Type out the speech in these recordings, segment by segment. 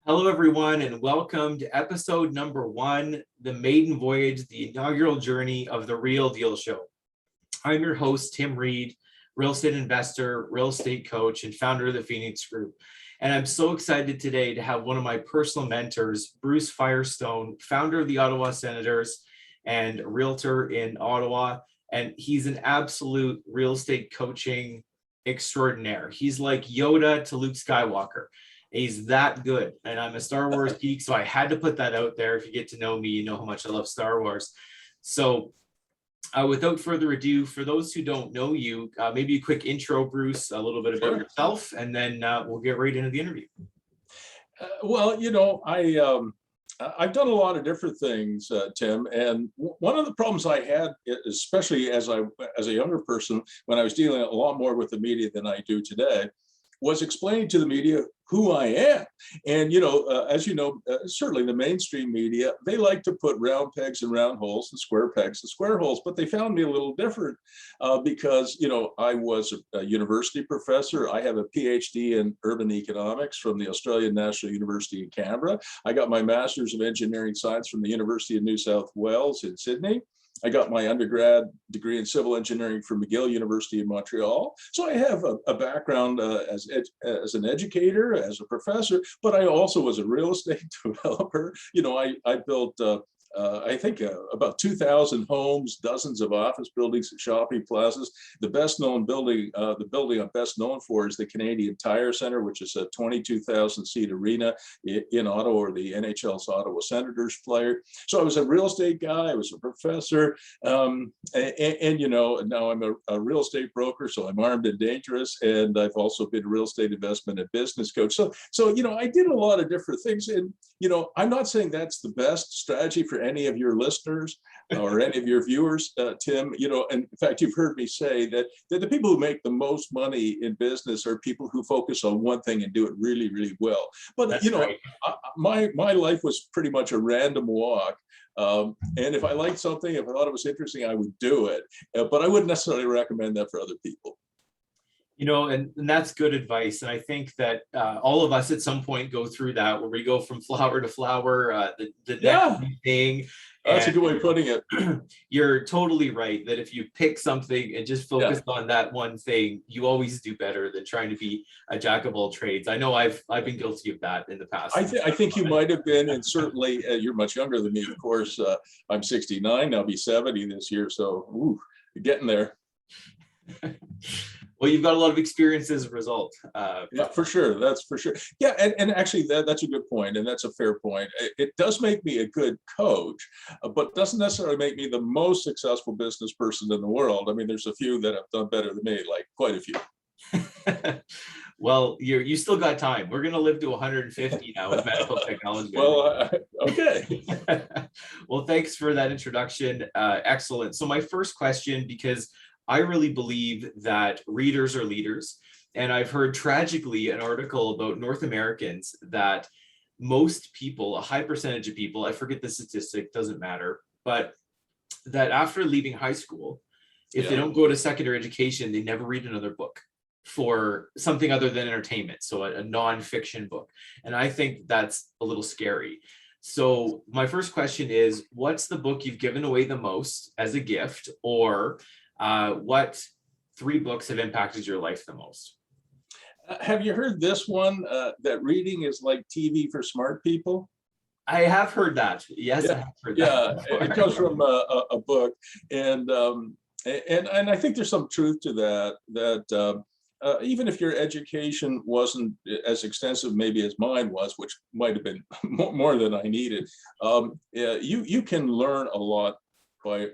Hello, everyone, and welcome to episode number 1, the maiden voyage, the inaugural journey of the Real Deal Show. I'm your host, Tim Reed, real estate investor, real estate coach, and founder of the Phoenix Group. And I'm so excited today to have one of my personal mentors, Bruce Firestone, founder of the Ottawa Senators and realtor in Ottawa. And he's an absolute real estate coaching extraordinaire. He's like Yoda to Luke Skywalker. He's that good. And I'm a Star Wars geek, so I had to put that out there. If you get to know me, you know how much I love Star Wars. So without further ado, for those who don't know you, maybe a quick intro, Bruce, a little bit about yourself, and then we'll get right into the interview. I've done a lot of different things, Tim, and one of the problems I had, especially as a younger person, when I was dealing a lot more with the media than I do today, was explaining to the media who I am. And, as you know, certainly the mainstream media, they like to put round pegs in round holes and square pegs in square holes, but they found me a little different because, I was a university professor. I have a PhD in urban economics from the Australian National University in Canberra. I got my Master's of Engineering Science from the University of New South Wales in Sydney. I got my undergrad degree in civil engineering from McGill University in Montreal. So I have a background as an educator, as a professor, but I also was a real estate developer. I built I think about 2,000 homes, dozens of office buildings and shopping plazas. The best known building, the building I'm best known for is the Canadian Tire Center, which is a 22,000 seat arena in Ottawa, where the NHL's Ottawa Senators play. So I was a real estate guy, I was a professor, and now I'm a real estate broker, so I'm armed and dangerous, and I've also been a real estate investment and business coach. So I did a lot of different things, and I'm not saying that's the best strategy for any of your listeners or any of your viewers, Tim. And in fact, you've heard me say that the people who make the most money in business are people who focus on one thing and do it really, really well. But that's right. My life was pretty much a random walk. And if I liked something, if I thought it was interesting, I would do it. But I wouldn't necessarily recommend that for other people. And that's good advice. And I think that all of us at some point go through that, where we go from flower to flower, the next thing. That's a good way of putting it. You're totally right that if you pick something and just focus on that one thing, you always do better than trying to be a jack of all trades. I know I've been guilty of that in the past. I think you might have been, and certainly you're much younger than me, of course. I'm 69, I'll be 70 this year, so you're getting there. Well, you've got a lot of experience as a result. Yeah, for sure. That's for sure. Yeah, and actually, that's a good point, and that's a fair point. It does make me a good coach, but doesn't necessarily make me the most successful business person in the world. I mean, there's a few that have done better than me, like quite a few. Well, you still got time. We're going to live to 150 now with medical technology. Well, okay. Well, thanks for that introduction. Excellent. So my first question, because I really believe that readers are leaders. And I've heard tragically an article about North Americans that most people, a high percentage of people, I forget the statistic, doesn't matter, but that after leaving high school, if they don't go to secondary education, they never read another book for something other than entertainment. So a nonfiction book. And I think that's a little scary. So my first question is, what's the book you've given away the most as a gift, or what 3 books have impacted your life the most? Have you heard this one, that reading is like TV for smart people? I have heard that. Yes, I have heard that. Yeah, it comes from a book, and I think there's some truth to that, even if your education wasn't as extensive maybe as mine was, which might have been more than I needed, you can learn a lot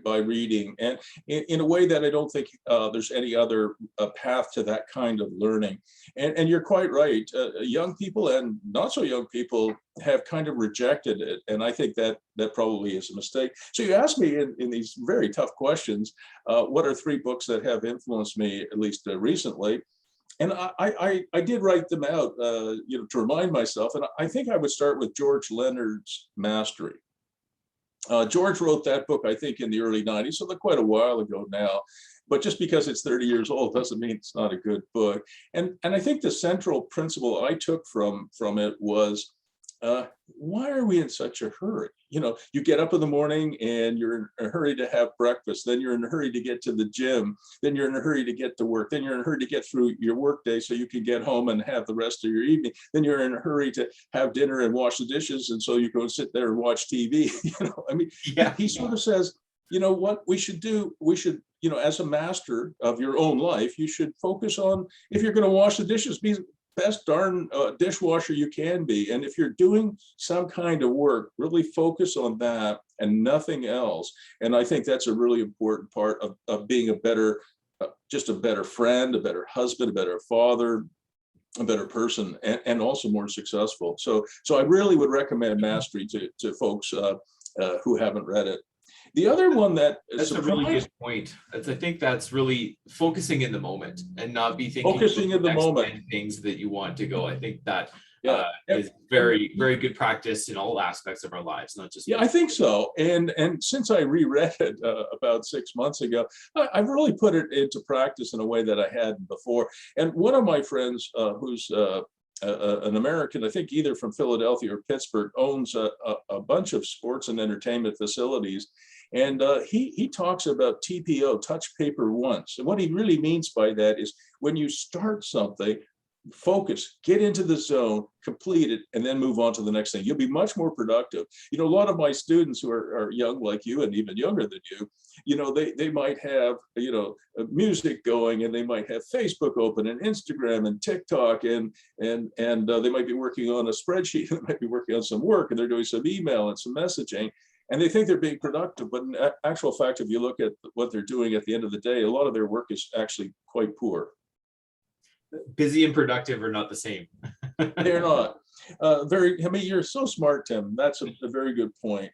by reading, and in a way that I don't think there's any other path to that kind of learning. And you're quite right. Young people and not so young people have kind of rejected it, and I think that probably is a mistake. So you asked me in these very tough questions, what are 3 books that have influenced me, at least recently? And I did write them out, to remind myself. And I think I would start with George Leonard's Mastery. George wrote that book, I think, in the early 90s, so quite a while ago now. But just because it's 30 years old doesn't mean it's not a good book. And I think the central principle I took from it was why are we in such a hurry? You know, you get up in the morning and you're in a hurry to have breakfast, then you're in a hurry to get to the gym, then you're in a hurry to get to work, then you're in a hurry to get through your workday so you can get home and have the rest of your evening, then you're in a hurry to have dinner and wash the dishes, and so you go and sit there and watch TV. You know, I mean, Yeah. he sort of says, you know, what we should do, we should, you know, as a master of your own life, you should focus on, if you're going to wash the dishes, be best darn dishwasher you can be. And if you're doing some kind of work, really focus on that and nothing else. And I think that's a really important part of being a better, just a better friend, a better husband, a better father, a better person, and also more successful. So I really would recommend Mastery to folks who haven't read it. The other one that's a really good point. I think that's really focusing in the moment and not be thinking focusing in the moment things that you want to go. I think that yeah. is very, very good practice in all aspects of our lives, not just. Yeah, I think so. And since I reread it about 6 months ago, I've really put it into practice in a way that I hadn't before. And one of my friends who's an American, I think either from Philadelphia or Pittsburgh, owns a bunch of sports and entertainment facilities. And he talks about TPO, touch paper once. And what he really means by that is when you start something, focus, get into the zone, complete it, and then move on to the next thing. You'll be much more productive. You know, a lot of my students who are young like you and even younger than you know, they might have, you know, music going, and they might have Facebook open and Instagram and TikTok, and they might be working on a spreadsheet, they might be working on some work, and they're doing some email and some messaging. And they think they're being productive, but in actual fact, if you look at what they're doing at the end of the day, a lot of their work is actually quite poor. Busy and productive are not the same. They're not. I mean, you're so smart, Tim. That's a very good point.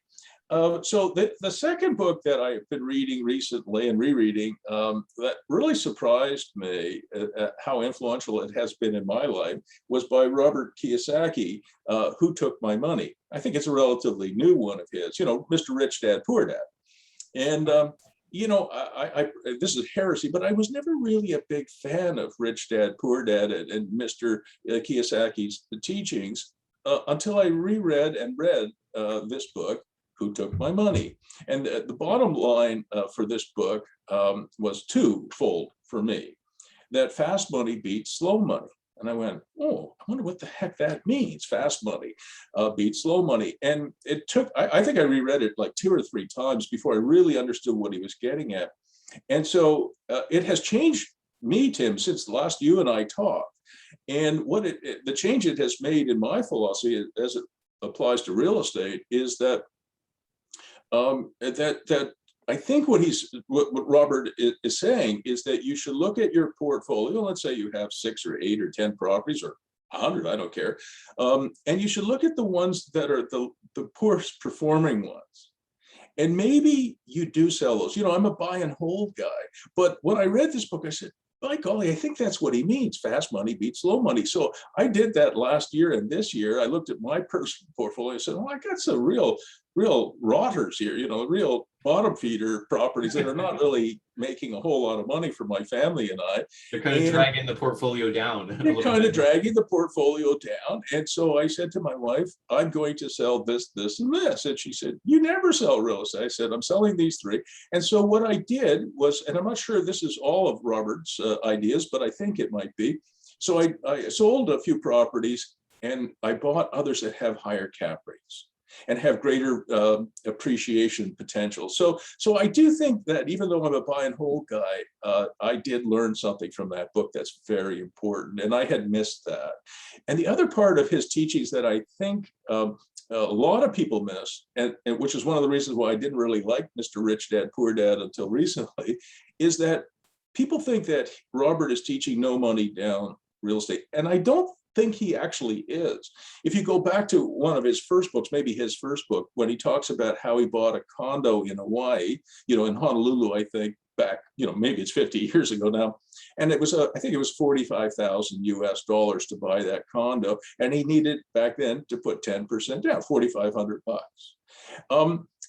So the second book that I've been reading recently and rereading that really surprised me at how influential it has been in my life was by Robert Kiyosaki, Who Took My Money. I think it's a relatively new one of his, you know, Mr. Rich Dad, Poor Dad. And, you know, I this is heresy, but I was never really a big fan of Rich Dad, Poor Dad and Mr. Kiyosaki's teachings until I reread and read this book, Who Took My Money? And the bottom line for this book was twofold for me, that fast money beats slow money. And I went, oh, I wonder what the heck that means. Fast money beats slow money. And it took, I think I reread it like 2 or 3 times before I really understood what he was getting at. And so it has changed me, Tim, since the last you and I talked. And what the change it has made in my philosophy as it applies to real estate is that that I think what Robert is saying is that you should look at your portfolio. Let's say you have 6 or 8 or 10 properties or 100, I don't care. And you should look at the ones that are the poorest performing ones. And maybe you do sell those. You know, I'm a buy and hold guy. But when I read this book, I said, by golly, I think that's what he means. Fast money beats slow money. So I did that last year, and this year I looked at my personal portfolio and said, well, I got some real rotters here, you know, real bottom feeder properties that are not really making a whole lot of money for my family and I. They're kind of dragging the portfolio down. They're kind of dragging the portfolio down. And so I said to my wife, I'm going to sell this, this, and this. And she said, you never sell real estate. I said, I'm selling these 3. And so what I did was, and I'm not sure this is all of Robert's ideas, but I think it might be. So I sold a few properties and I bought others that have higher cap rates and have greater appreciation potential. So I do think that even though I'm a buy and hold guy, I did learn something from that book that's very important, and I had missed that. And the other part of his teachings that I think a lot of people miss, and which is one of the reasons why I didn't really like Mr. Rich Dad, Poor Dad until recently, is that people think that Robert is teaching no money down real estate. And I don't think he actually is. If you go back to one of his first books, maybe his first book, when he talks about how he bought a condo in Hawaii, you know, in Honolulu, I think back, you know, maybe it's 50 years ago now. And it was, I think it was $45,000 US to buy that condo. And he needed back then to put 10% down, $4,500.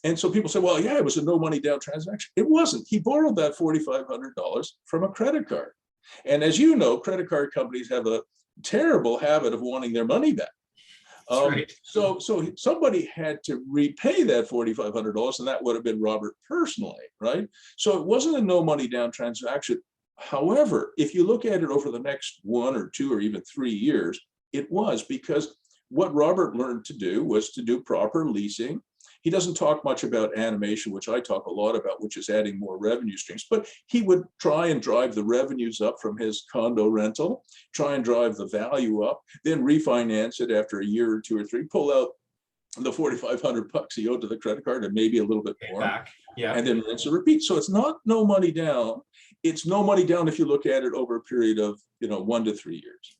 And so people say, well, yeah, it was a no money down transaction. It wasn't. He borrowed that $4,500 from a credit card. And as you know, credit card companies have a terrible habit of wanting their money back. That's right. So somebody had to repay that $4,500, and that would have been Robert personally, right? So it wasn't a no money down transaction. However, if you look at it over the next 1 or 2 or even 3 years, it was, because what Robert learned to do was to do proper leasing. He doesn't talk much about animation, which I talk a lot about, which is adding more revenue streams, but he would try and drive the revenues up from his condo rental, try and drive the value up, then refinance it after a year or 2 or 3, pull out the $4,500 he owed to the credit card and maybe a little bit more, Back. Yeah. and then rinse and repeat. So it's not no money down. It's no money down if you look at it over a period of 1 to 3 years.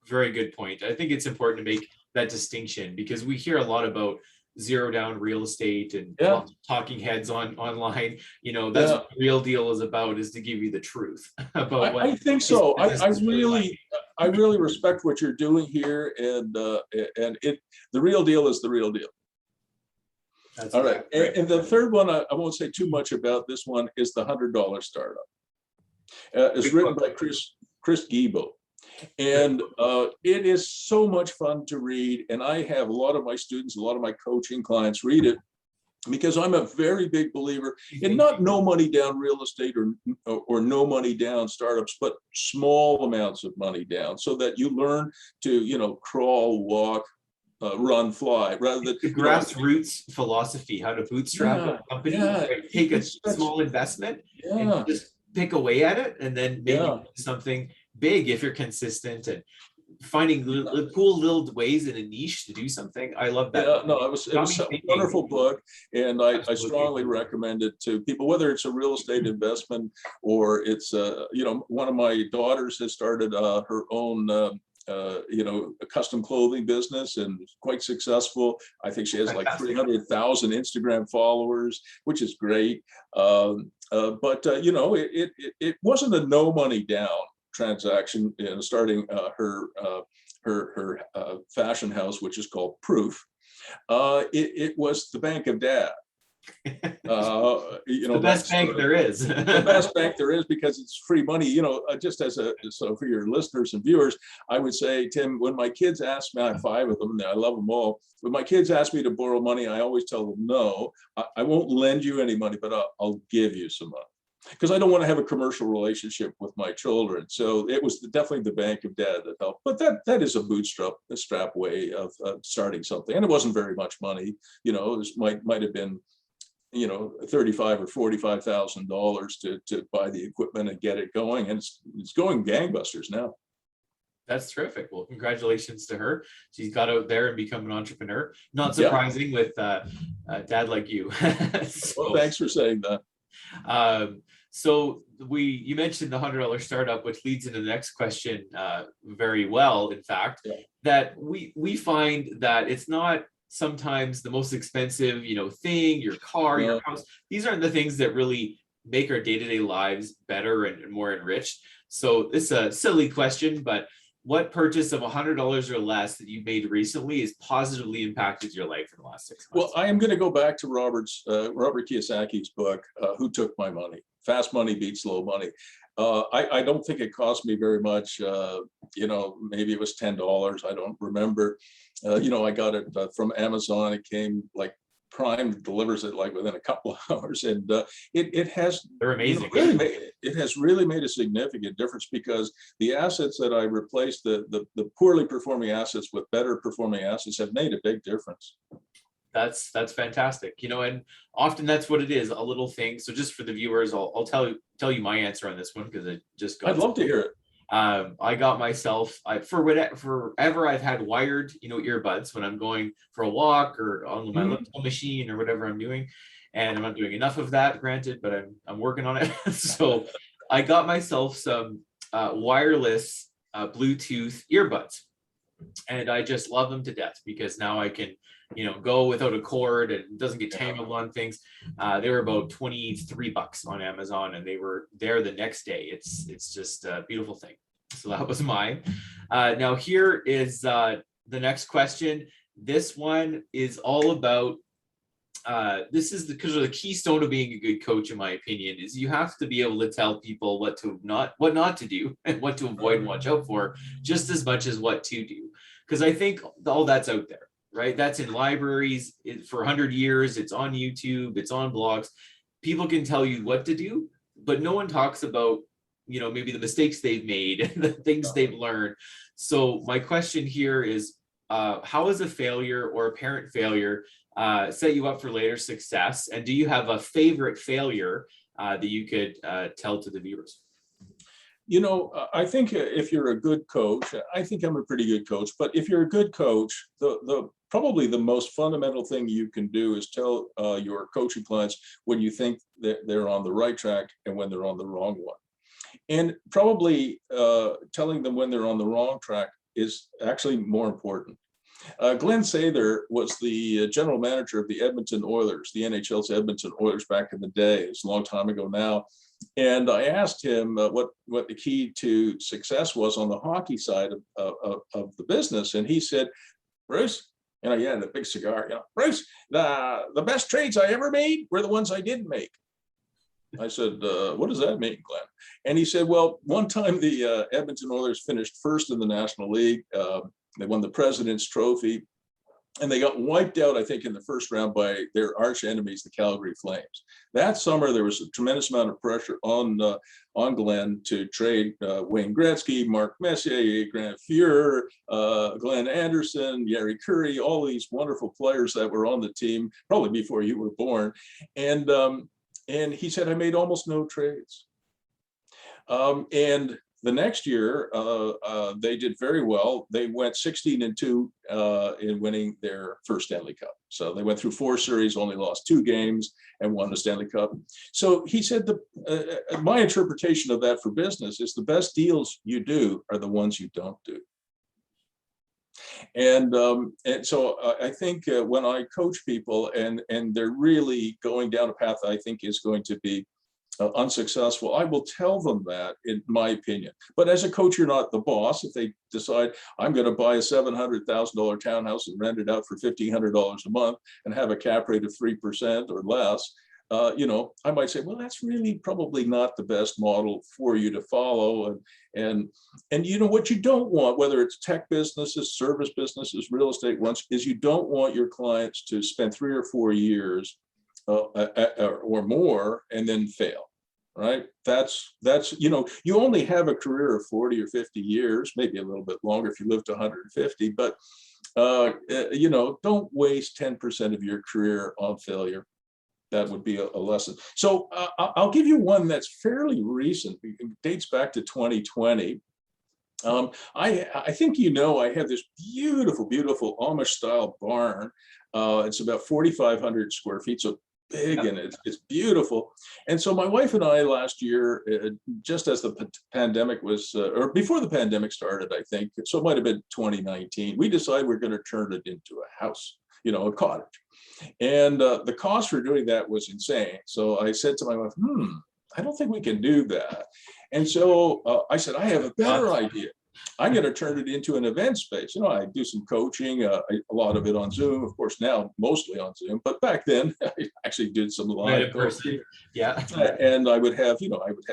Very good point. I think it's important to make that distinction because we hear a lot about zero down real estate and lots of talking heads online. That's what the real deal is about, is to give you the truth about what I think so. I really respect what you're doing here, and the real deal is the real deal. That's all right. And the third one, I won't say too much about. This one is the $100 startup. It's written by Chris Gibo. And it is so much fun to read. And I have a lot of my students, a lot of my coaching clients read it, because I'm a very big believer in not no money down real estate or no money down startups, but small amounts of money down, so that you learn to, crawl, walk, run, fly, rather than the grassroots philosophy, how to bootstrap a company, right? Take a small investment and just pick away at it, and then maybe something big if you're consistent and finding cool little ways in a niche to do something. I love that. It was a wonderful book, and I strongly recommend it to people, whether it's a real estate investment or it's one of my daughters has started her own a custom clothing business, and quite successful. I think she has like 300,000 Instagram followers, which is great. But it wasn't a no money down transaction in starting her fashion house, which is called Proof. It was the bank of dad. The best bank there is. The best bank there is, because it's free money. Just so for your listeners and viewers, I would say, Tim, when my kids ask me, I have 5 of them, and I love them all. When my kids ask me to borrow money, I always tell them no. I won't lend you any money, but I'll give you some money, because I don't want to have a commercial relationship with my children. So it was definitely the bank of dad that helped. But that is a bootstrap way of starting something, and it wasn't very much money. It might have been $35,000 or $45,000 to buy the equipment and get it going, and it's going gangbusters now. That's terrific. Well, congratulations to her. She's got out there and become an entrepreneur. Not surprising with a dad like you. Well, thanks for saying that. So you mentioned the $100 startup, which leads into the next question very well, in fact, that we find that it's not sometimes the most expensive, thing, your car, your house. These aren't the things that really make our day-to-day lives better and more enriched. So it's a silly question, but what purchase of $100 or less that you made recently has positively impacted your life in the last 6 months? Well, I am going to go back to Robert Kiyosaki's book, Who Took My Money? Fast Money Beats Slow Money. I don't think it cost me very much. Maybe it was $10. I don't remember. I got it from Amazon. It came like Prime delivers it like within a couple of hours, and it has. They're amazing. It has really made a significant difference, because the assets that I replaced, the poorly performing assets with better performing assets, have made a big difference. That's fantastic. And often that's what it is, a little thing. So just for the viewers, I'll tell you my answer on this one, because I just got. I'd love to hear it. I got myself forever I've had wired, earbuds when I'm going for a walk or on my little machine or whatever I'm doing. And I'm not doing enough of that, granted, but I'm working on it. So I got myself some wireless Bluetooth earbuds, and I just love them to death, because now I can go without a cord, and it doesn't get tangled on things. They were about $23 on Amazon, and they were there the next day. It's just a beautiful thing. So that was mine. Now here is the next question. This one is all about, this is the keystone of being a good coach, in my opinion, is you have to be able to tell people what not to do and what to avoid and watch out for, just as much as what to do. Because I think all that's out there, right? That's in libraries for 100 years. It's on YouTube. It's on blogs. People can tell you what to do, but no one talks about, maybe the mistakes they've made and the things they've learned. So my question here is, how is a failure or apparent failure set you up for later success? And do you have a favorite failure that you could tell to the viewers? I think if you're a good coach, I think I'm a pretty good coach, but if you're a good coach, the probably the most fundamental thing you can do is tell your coaching clients when you think that they're on the right track and when they're on the wrong one. And probably telling them when they're on the wrong track is actually more important. Glenn Sather was the general manager of the Edmonton Oilers, the NHL's Edmonton Oilers back in the day. It's a long time ago now. And I asked him what the key to success was on the hockey side of the business. And he said, Bruce, he had a big cigar, Bruce, the best trades I ever made were the ones I didn't make. I said, what does that mean, Glenn? And he said, well, one time the Edmonton Oilers finished first in the National League. They won the President's Trophy, and they got wiped out, I think, in the first round by their arch enemies, the Calgary Flames. That summer, there was a tremendous amount of pressure on Glenn to trade Wayne Gretzky, Mark Messier, Grant Fuhrer, Glenn Anderson, Yari Curry, all these wonderful players that were on the team, probably before you were born. And he said, I made almost no trades. And the next year, they did very well. They went 16-2 in winning their first Stanley Cup. So they went through 4 series, only lost 2 games, and won the Stanley Cup. So he said, my interpretation of that for business is the best deals you do are the ones you don't do. And so I think when I coach people and they're really going down a path I think is going to be unsuccessful, I will tell them that, in my opinion. But as a coach, you're not the boss. If they decide I'm going to buy a $700,000 townhouse and rent it out for $1,500 a month and have a cap rate of 3% or less, I might say, well, that's really probably not the best model for you to follow. And what you don't want, whether it's tech businesses, service businesses, real estate ones, is you don't want your clients to spend 3 or 4 years or more and then fail, right? That's you only have a career of 40 or 50 years, maybe a little bit longer if you live to 150, but don't waste 10% of your career on failure. That would be a lesson. So I'll give you one that's fairly recent. It dates back to 2020. I think I have this beautiful, beautiful Amish style barn. It's about 4,500 square feet, so big, and it's beautiful. And so my wife and I last year, just as the pandemic was, or before the pandemic started, I think, so it might have been 2019, we decided we're going to turn it into a house, a cottage. And the cost for doing that was insane. So I said to my wife, I don't think we can do that. And so I said, I have a better idea. I'm going to turn it into an event space. I do some coaching, a lot of it on Zoom, of course, now mostly on Zoom, but back then I actually did some live coaching. Yeah. And I would have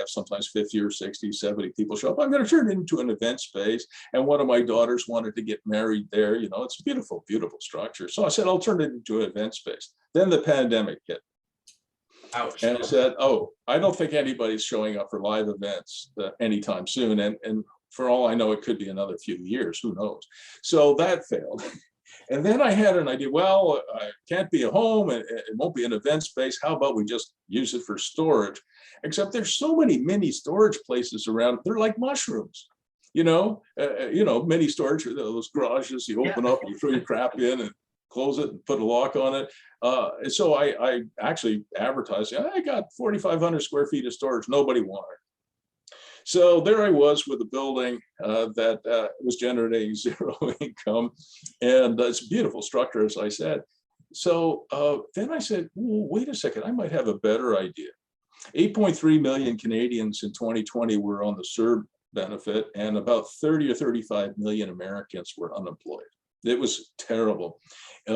sometimes 50 or 60, 70 people show up. I'm going to turn it into an event space. And one of my daughters wanted to get married there. It's a beautiful, beautiful structure. So I said, I'll turn it into an event space. Then the pandemic hit. Ouch. And I said, I don't think anybody's showing up for live events anytime soon. And for all I know, it could be another few years, who knows? So that failed. And then I had an idea, well, I can't be a home, it won't be an event space. How about we just use it for storage? Except there's so many mini storage places around, they're like mushrooms. Mini storage, those garages you open up, you throw your crap in and close it and put a lock on it. So I actually advertised, I got 4,500 square feet of storage, nobody wanted it. So there I was with a building that was generating 0 income, and it's a beautiful structure, as I said. So then I said, wait a second, I might have a better idea. 8.3 million Canadians in 2020 were on the CERB benefit, and about 30 or 35 million Americans were unemployed. It was terrible. And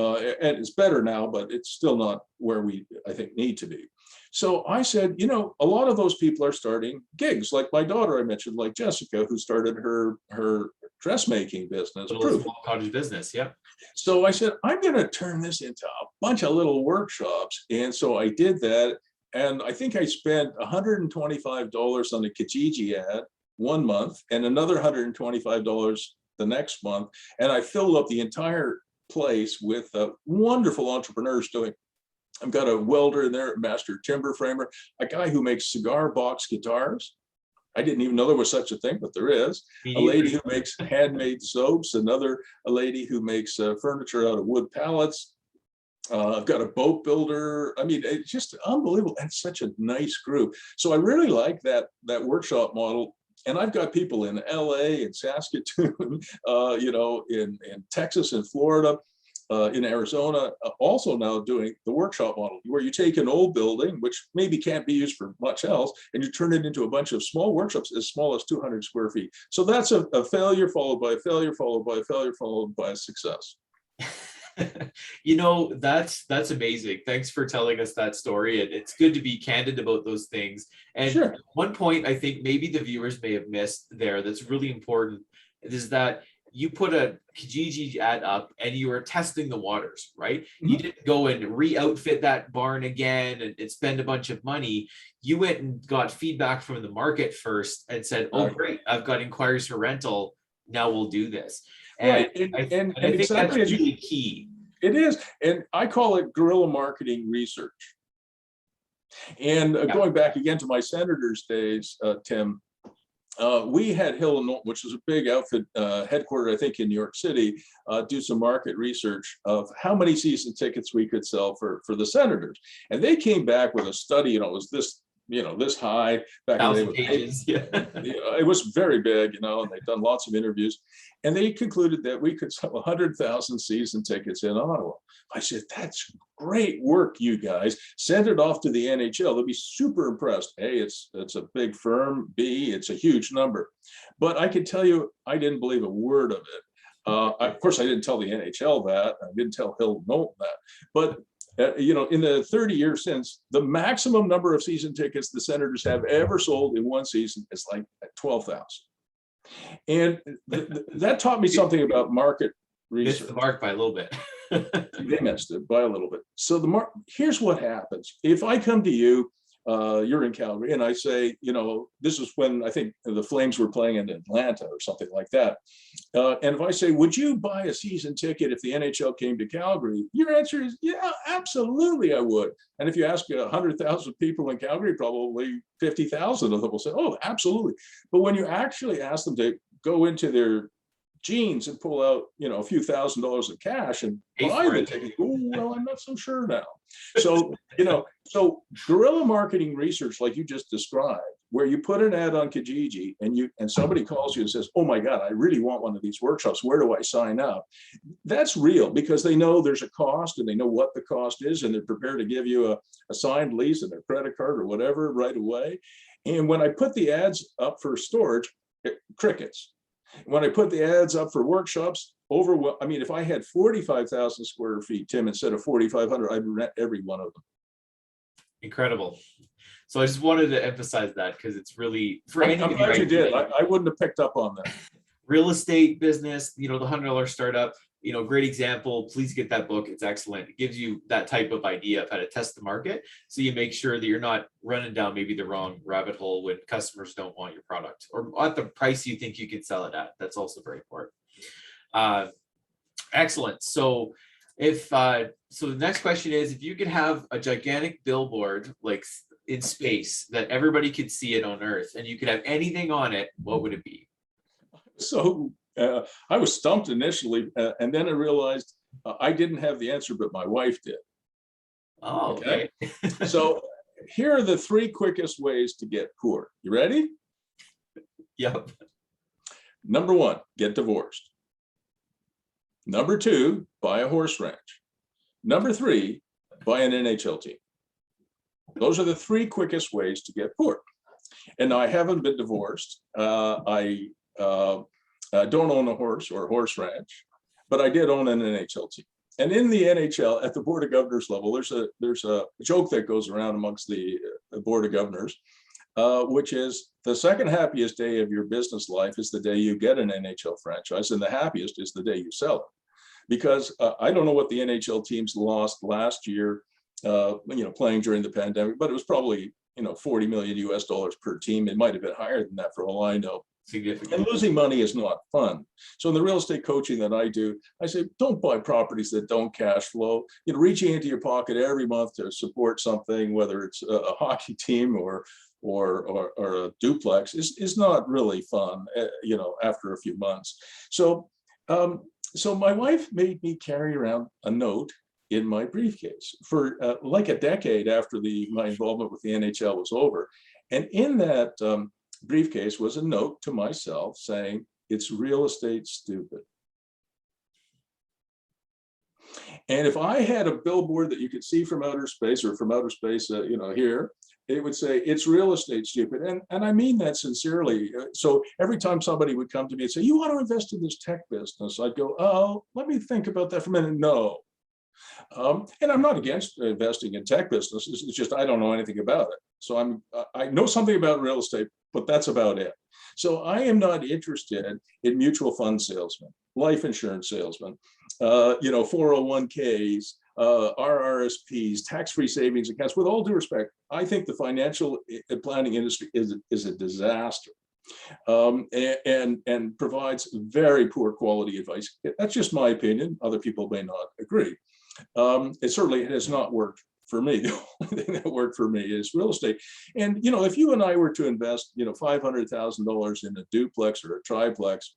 it's better now, but it's still not where we, I think, need to be. So I said, a lot of those people are starting gigs, like my daughter I mentioned, like Jessica, who started her dressmaking business. Little small cottage business. Yeah. So I said, I'm going to turn this into a bunch of little workshops. And so I did that. And I think I spent $125 on a Kijiji ad one month and another $125 the next month. And I filled up the entire place with wonderful entrepreneurs doing. I've got a welder in there, a master timber framer, a guy who makes cigar box guitars. I didn't even know there was such a thing, but there is. A lady who makes handmade soaps, a lady who makes furniture out of wood pallets. I've got a boat builder. I mean, it's just unbelievable. And such a nice group. So I really like that workshop model. And I've got people in LA and Saskatoon, in Texas and Florida, in Arizona, also now doing the workshop model, where you take an old building, which maybe can't be used for much else, and you turn it into a bunch of small workshops as small as 200 square feet. So that's a failure followed by a failure, followed by a failure, followed by a success. That's amazing. Thanks for telling us that story. It's good to be candid about those things. And sure. One point I think maybe the viewers may have missed there that's really important is that you put a Kijiji ad up and you were testing the waters, right? Mm-hmm. You didn't go and re-outfit that barn again and spend a bunch of money. You went and got feedback from the market first and said, oh, great, I've got inquiries for rental. Now we'll do this. And right. I think exactly that's really key. It is. And I call it guerrilla marketing research. And going back again to my Senators days, Tim, we had Hill and Knowlton, which was a big outfit headquartered, I think, in New York City, do some market research of how many season tickets we could sell for the Senators. And they came back with a study, it was this high back in the day. Pages. Yeah. It was very big, and they'd done lots of interviews. And they concluded that we could sell 100,000 season tickets in Ottawa. I said, that's great work, you guys. Send it off to the NHL. They'll be super impressed. A, it's a big firm. B, it's a huge number. But I can tell you, I didn't believe a word of it. Of course, I didn't tell the NHL that. I didn't tell Hill and Knowlton that. But in the 30 years since, the maximum number of season tickets the Senators have ever sold in one season is like 12,000. And that taught me something about market research. Missed the mark by a little bit. They missed it by a little bit. So here's what happens. If I come to you, you're in Calgary, and I say, this is when I think the Flames were playing in Atlanta or something like that. And if I say, would you buy a season ticket if the NHL came to Calgary? Your answer is, yeah, absolutely, I would. And if you ask 100,000 people in Calgary, probably 50,000 of them will say, oh, absolutely. But when you actually ask them to go into their jeans and pull out, a few $1,000s of cash and buy the ticket, oh, well, I'm not so sure now. So, so guerrilla marketing research, like you just described, where you put an ad on Kijiji and somebody calls you and says, oh my God, I really want one of these workshops. Where do I sign up? That's real, because they know there's a cost and they know what the cost is, and they're prepared to give you a signed lease and a credit card or whatever right away. And when I put the ads up for storage, crickets. When I put the ads up for workshops, if I had 45,000 square feet, Tim, instead of 4,500, I'd rent every one of them. Incredible. So I just wanted to emphasize that, because it's really, I'm glad you did. I wouldn't have picked up on that. Real estate business, the $100 startup, great example. Please get that book. It's excellent. It gives you that type of idea of how to test the market, so you make sure that you're not running down maybe the wrong rabbit hole when customers don't want your product or at the price you think you can sell it at. That's also very important. Excellent. So the next question is, if you could have a gigantic billboard like in space that everybody could see it on Earth, and you could have anything on it, what would it be? So I was stumped initially, and then I realized I didn't have the answer, but my wife did. Oh, okay. So here are the 3 quickest ways to get poor. You ready? Yep. Number 1, get divorced. Number 2, buy a horse ranch. Number 3, buy an NHL team. Those are the 3 quickest ways to get poor. And now I haven't been divorced. I don't own a horse or horse ranch, but I did own an NHL team. And in the NHL, at the Board of Governors level, there's a joke that goes around amongst the Board of Governors which is the second happiest day of your business life is the day you get an NHL franchise, and the happiest is the day you sell it. Because I don't know what the NHL teams lost last year, playing during the pandemic, but it was probably, $40 million US per team. It might have been higher than that for all I know. Significant. And losing money is not fun. So in the real estate coaching that I do, I say, don't buy properties that don't cash flow. Reaching into your pocket every month to support something, whether it's a hockey team or a duplex, is not really fun, after a few months. So my wife made me carry around a note in my briefcase for like a decade after my involvement with the NHL was over. And in that briefcase was a note to myself saying, it's real estate stupid. And if I had a billboard that you could see from outer space or from outer space, here, it would say, it's real estate stupid. And I mean that sincerely. So every time somebody would come to me and say, you want to invest in this tech business? I'd go, oh, let me think about that for a minute. No. And I'm not against investing in tech businesses. It's just, I don't know anything about it. So I know something about real estate, but that's about it. So I am not interested in mutual fund salesmen, life insurance salesmen, 401ks, RRSPs, tax-free savings accounts. With all due respect, I think the financial planning industry is a disaster, and provides very poor quality advice. That's just my opinion. Other people may not agree. It certainly has not worked for me. The only thing that worked for me is real estate. And, if you and I were to invest, $500,000 in a duplex or a triplex,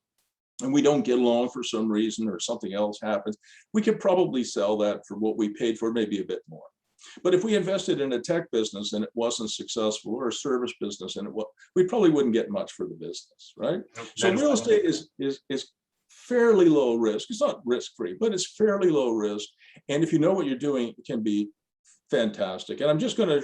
and we don't get along for some reason or something else happens, we could probably sell that for what we paid for, maybe a bit more. But if we invested in a tech business and it wasn't successful, or a service business and we probably wouldn't get much for the business, right? So real estate is fairly low risk. It's not risk-free, but it's fairly low risk. And if you know what you're doing, it can be fantastic. And I'm just going to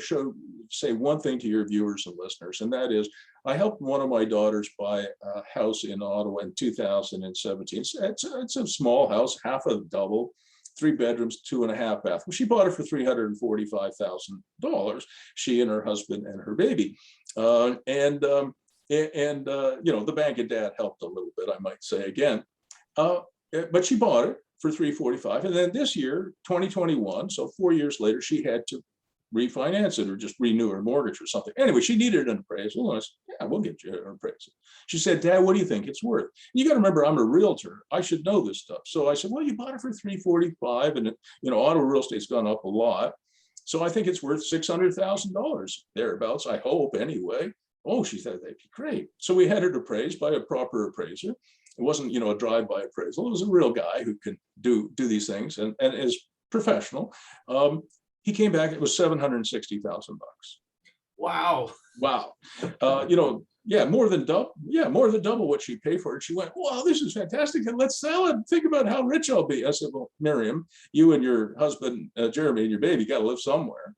say one thing to your viewers and listeners, and that is, I helped one of my daughters buy a house in Ottawa in 2017. It's a small house, half a double, 3 bedrooms, 2.5 bathrooms. She bought it for $345,000. She and her husband and her baby, the bank and dad helped a little bit, I might say again. But she bought it for $345,000, and then this year, 2021, so 4 years later, she had to refinance it or just renew her mortgage or something. Anyway, she needed an appraisal, and I said, yeah, we'll get you an appraisal. She said, Dad, what do you think it's worth? You got to remember, I'm a realtor. I should know this stuff. So I said, well, you bought it for $345,000, and Ottawa real estate's gone up a lot. So I think it's worth $600,000 thereabouts, I hope anyway. Oh, she said, that'd be great. So we had it appraised by a proper appraiser. It wasn't, a drive-by appraisal. It was a real guy who can do these things and is professional. He came back, it was $760,000. Wow. More than double what she paid for it. She went, wow, this is fantastic. And let's sell it. Think about how rich I'll be. I said, well, Miriam, you and your husband, Jeremy, and your baby got to live somewhere.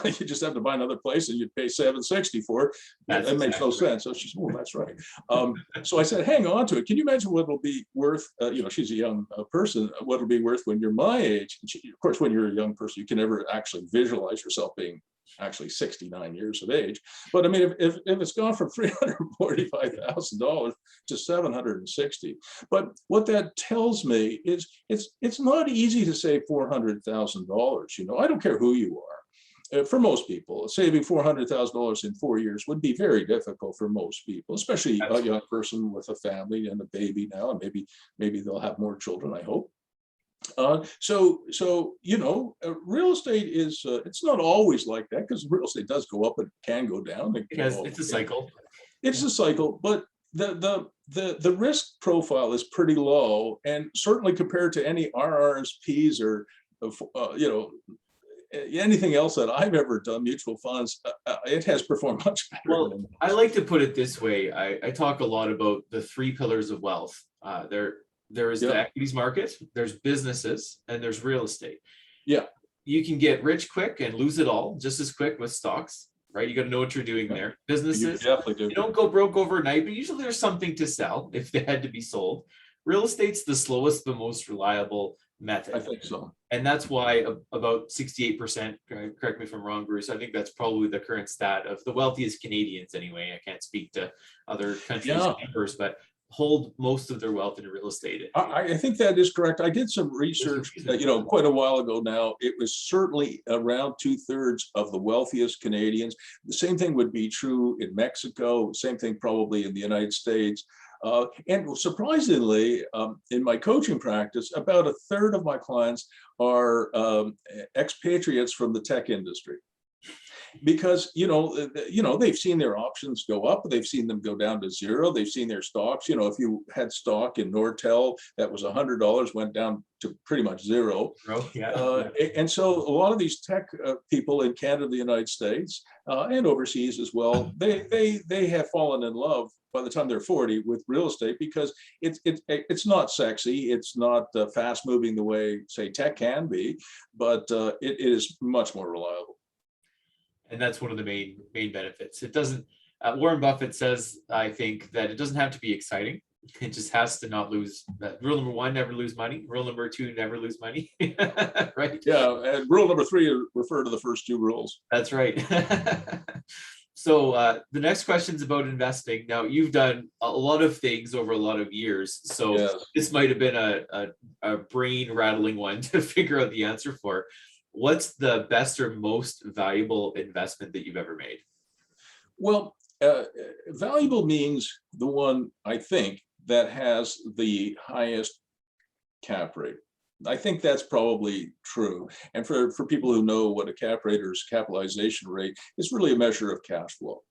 You just have to buy another place and you'd pay $760 for it. That makes no sense. So she said, well, that's right. So I said, hang on to it. Can you imagine what it'll be worth? She's a young person, what it'll be worth when you're my age. And of course, when you're a young person, you can never actually visualize yourself being actually 69 years of age. But I mean, if it's gone from $345,000 to $760, but what that tells me is it's not easy to save $400,000. I don't care who you are. For most people, saving $400,000 in 4 years would be very difficult for most people, especially a young person with a family and a baby now, and maybe they'll have more children, I hope. Real estate is, it's not always like that, because real estate does go up and can go down. It's a cycle. It's a cycle, but the risk profile is pretty low, and certainly compared to any RRSPs or, anything else that I've ever done, mutual funds, it has performed much better. Well, I like to put it this way. I talk a lot about the 3 pillars of wealth. There is the equities market, there's businesses, and there's real estate. Yeah. You can get rich quick and lose it all just as quick with stocks, right? You got to know what you're doing there. Businesses, you definitely do. You don't go broke overnight, but usually there's something to sell if they had to be sold. Real estate's the slowest but most reliable method. I think so. And that's why about 68%, correct me if I'm wrong, Bruce, I think that's probably the current stat of the wealthiest Canadians anyway. I can't speak to other countries' numbers, but hold most of their wealth in real estate. I think that is correct. I did some research, quite a while ago now. It was certainly around 2/3 of the wealthiest Canadians. The same thing would be true in Mexico, same thing probably in the United States. And surprisingly, in my coaching practice, about 1/3 of my clients are expatriates from the tech industry. Because they've seen their options go up, they've seen them go down to zero, they've seen their stocks. If you had stock in Nortel that was $100, went down to pretty much zero. Oh, yeah. And so a lot of these tech people in Canada, the United States, and overseas as well, they have fallen in love by the time they're 40 with real estate, because it's not sexy, it's not fast moving the way, say, tech can be, but it is much more reliable. And that's one of the main benefits. It doesn't, Warren Buffett says, I think, that it doesn't have to be exciting. It just has to not lose. Rule number 1, never lose money. Rule number 2, never lose money. Right? Yeah, and rule number 3, refer to the first 2 rules. That's right. So the next question is about investing. Now, you've done a lot of things over a lot of years. So yes, this might have been a brain rattling one to figure out the answer for. What's the best or most valuable investment that you've ever made? Well, valuable means the one, I think, that has the highest cap rate. I think that's probably true. And for people who know what a cap rate or capitalization rate, it's really a measure of cash flow.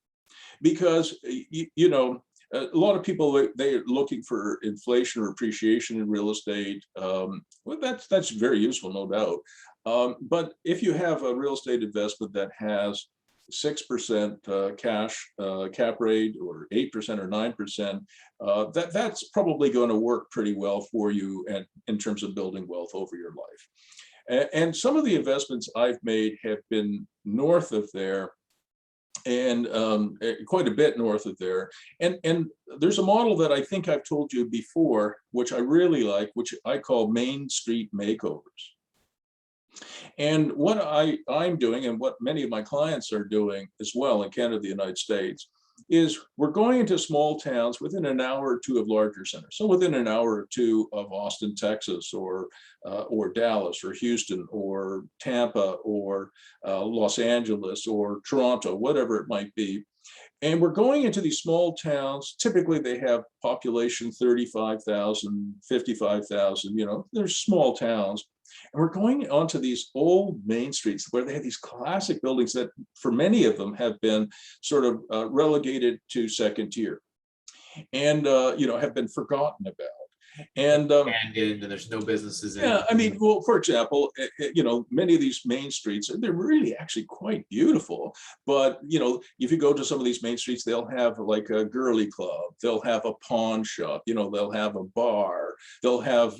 Because, a lot of people, they're looking for inflation or appreciation in real estate. Well, that's very useful, no doubt. But if you have a real estate investment that has 6% cash cap rate, or 8% or 9%, that's probably going to work pretty well for you in terms of building wealth over your life. And some of the investments I've made have been north of there, and quite a bit north of there. And there's a model that I think I've told you before, which I really like, which I call Main Street makeovers. And what I'm doing, and what many of my clients are doing as well in Canada, the United States, is we're going into small towns within an hour or 2 of larger centers. So within an hour or 2 of Austin, Texas, or Dallas, or Houston, or Tampa, or Los Angeles, or Toronto, whatever it might be. And we're going into these small towns. Typically, they have population 35,000, 55,000. They're small towns. And we're going onto these old main streets where they have these classic buildings that, for many of them, have been sort of relegated to second tier, and have been forgotten about. And there's no businesses in. Yeah, I mean, well, for example, many of these main streets, they're really actually quite beautiful. But if you go to some of these main streets, they'll have like a girly club, they'll have a pawn shop, they'll have a bar, they'll have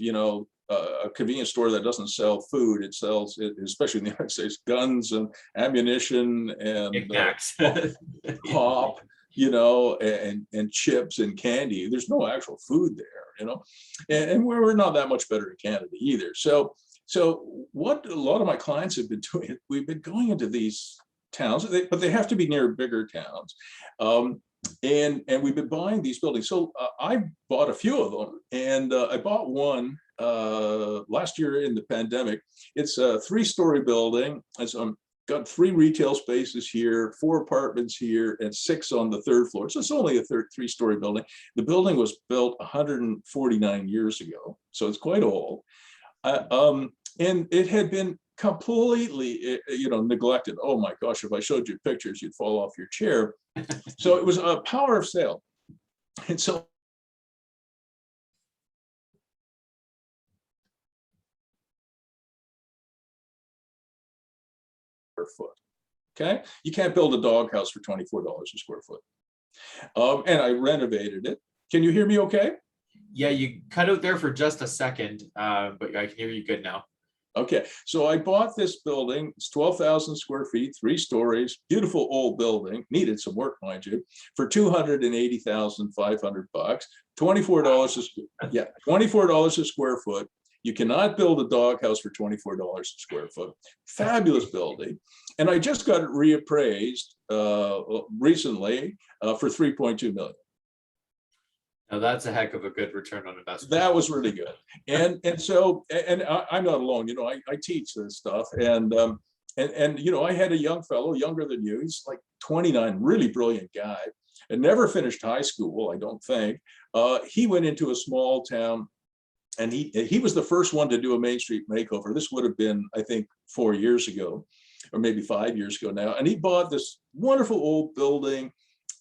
a convenience store that doesn't sell food. It sells, especially in the United States, guns and ammunition and pop, and chips and candy. There's no actual food there, and we're not that much better in Canada either. So what a lot of my clients have been doing, we've been going into these towns, but they have to be near bigger towns. And we've been buying these buildings. So I bought a few of them, and I bought one last year in the pandemic. It's a 3-story building. It's got 3 retail spaces here, 4 apartments here, and 6 on the 3rd floor. So it's only a 3-story building. The building was built 149 years ago, so it's quite old. And it had been completely, neglected. Oh my gosh, if I showed you pictures, you'd fall off your chair. So it was a power of sale. And so foot. Okay, you can't build a doghouse for $24 a square foot. And I renovated it. Can you hear me okay? Yeah, you cut out there for just a second, but I can hear you good now. Okay, so I bought this building. It's 12,000 square feet, 3 stories, beautiful old building, needed some work, mind you, for $280,500, $24 a square foot. You cannot build a doghouse for $24 a square foot. Fabulous building. And I just got it reappraised recently for $3.2 million. Now that's a heck of a good return on investment. That was really good. And I'm not alone. You know, I teach this stuff, and you know, I had a young fellow, younger than you. He's like 29, really brilliant guy, and never finished high school, I don't think. He went into a small town, and he was the first one to do a Main Street makeover. This would have been, I think, 4 years ago, or maybe 5 years ago now. And he bought this wonderful old building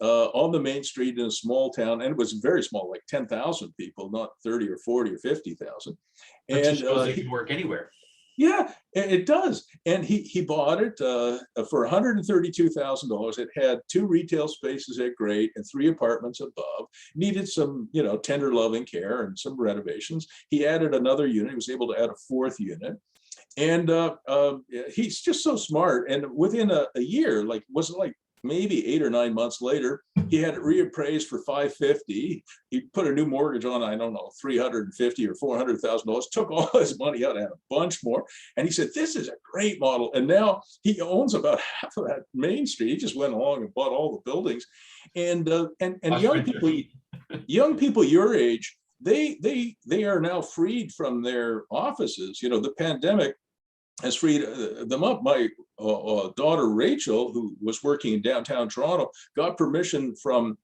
on the main street in a small town, and it was very small, like 10,000 people, not 30 or 40 or 50,000. And it can work anywhere. Yeah, it does. And he bought it for $132,000. It had 2 retail spaces at grade and 3 apartments above. Needed some, you know, tender loving care and some renovations. He added another unit. He was able to add a 4th unit. And he's just so smart. And within a year, like, was it like maybe 8 or 9 months later, he had it reappraised for $550. He put a new mortgage on, I don't know, $350,000 or $400,000, took all his money out, had a bunch more. And he said, this is a great model. And now he owns about half of that Main Street. He just went along and bought all the buildings. And young people your age, they are now freed from their offices. You know, the pandemic has freed them up. My daughter, Rachel, who was working in downtown Toronto, got permission from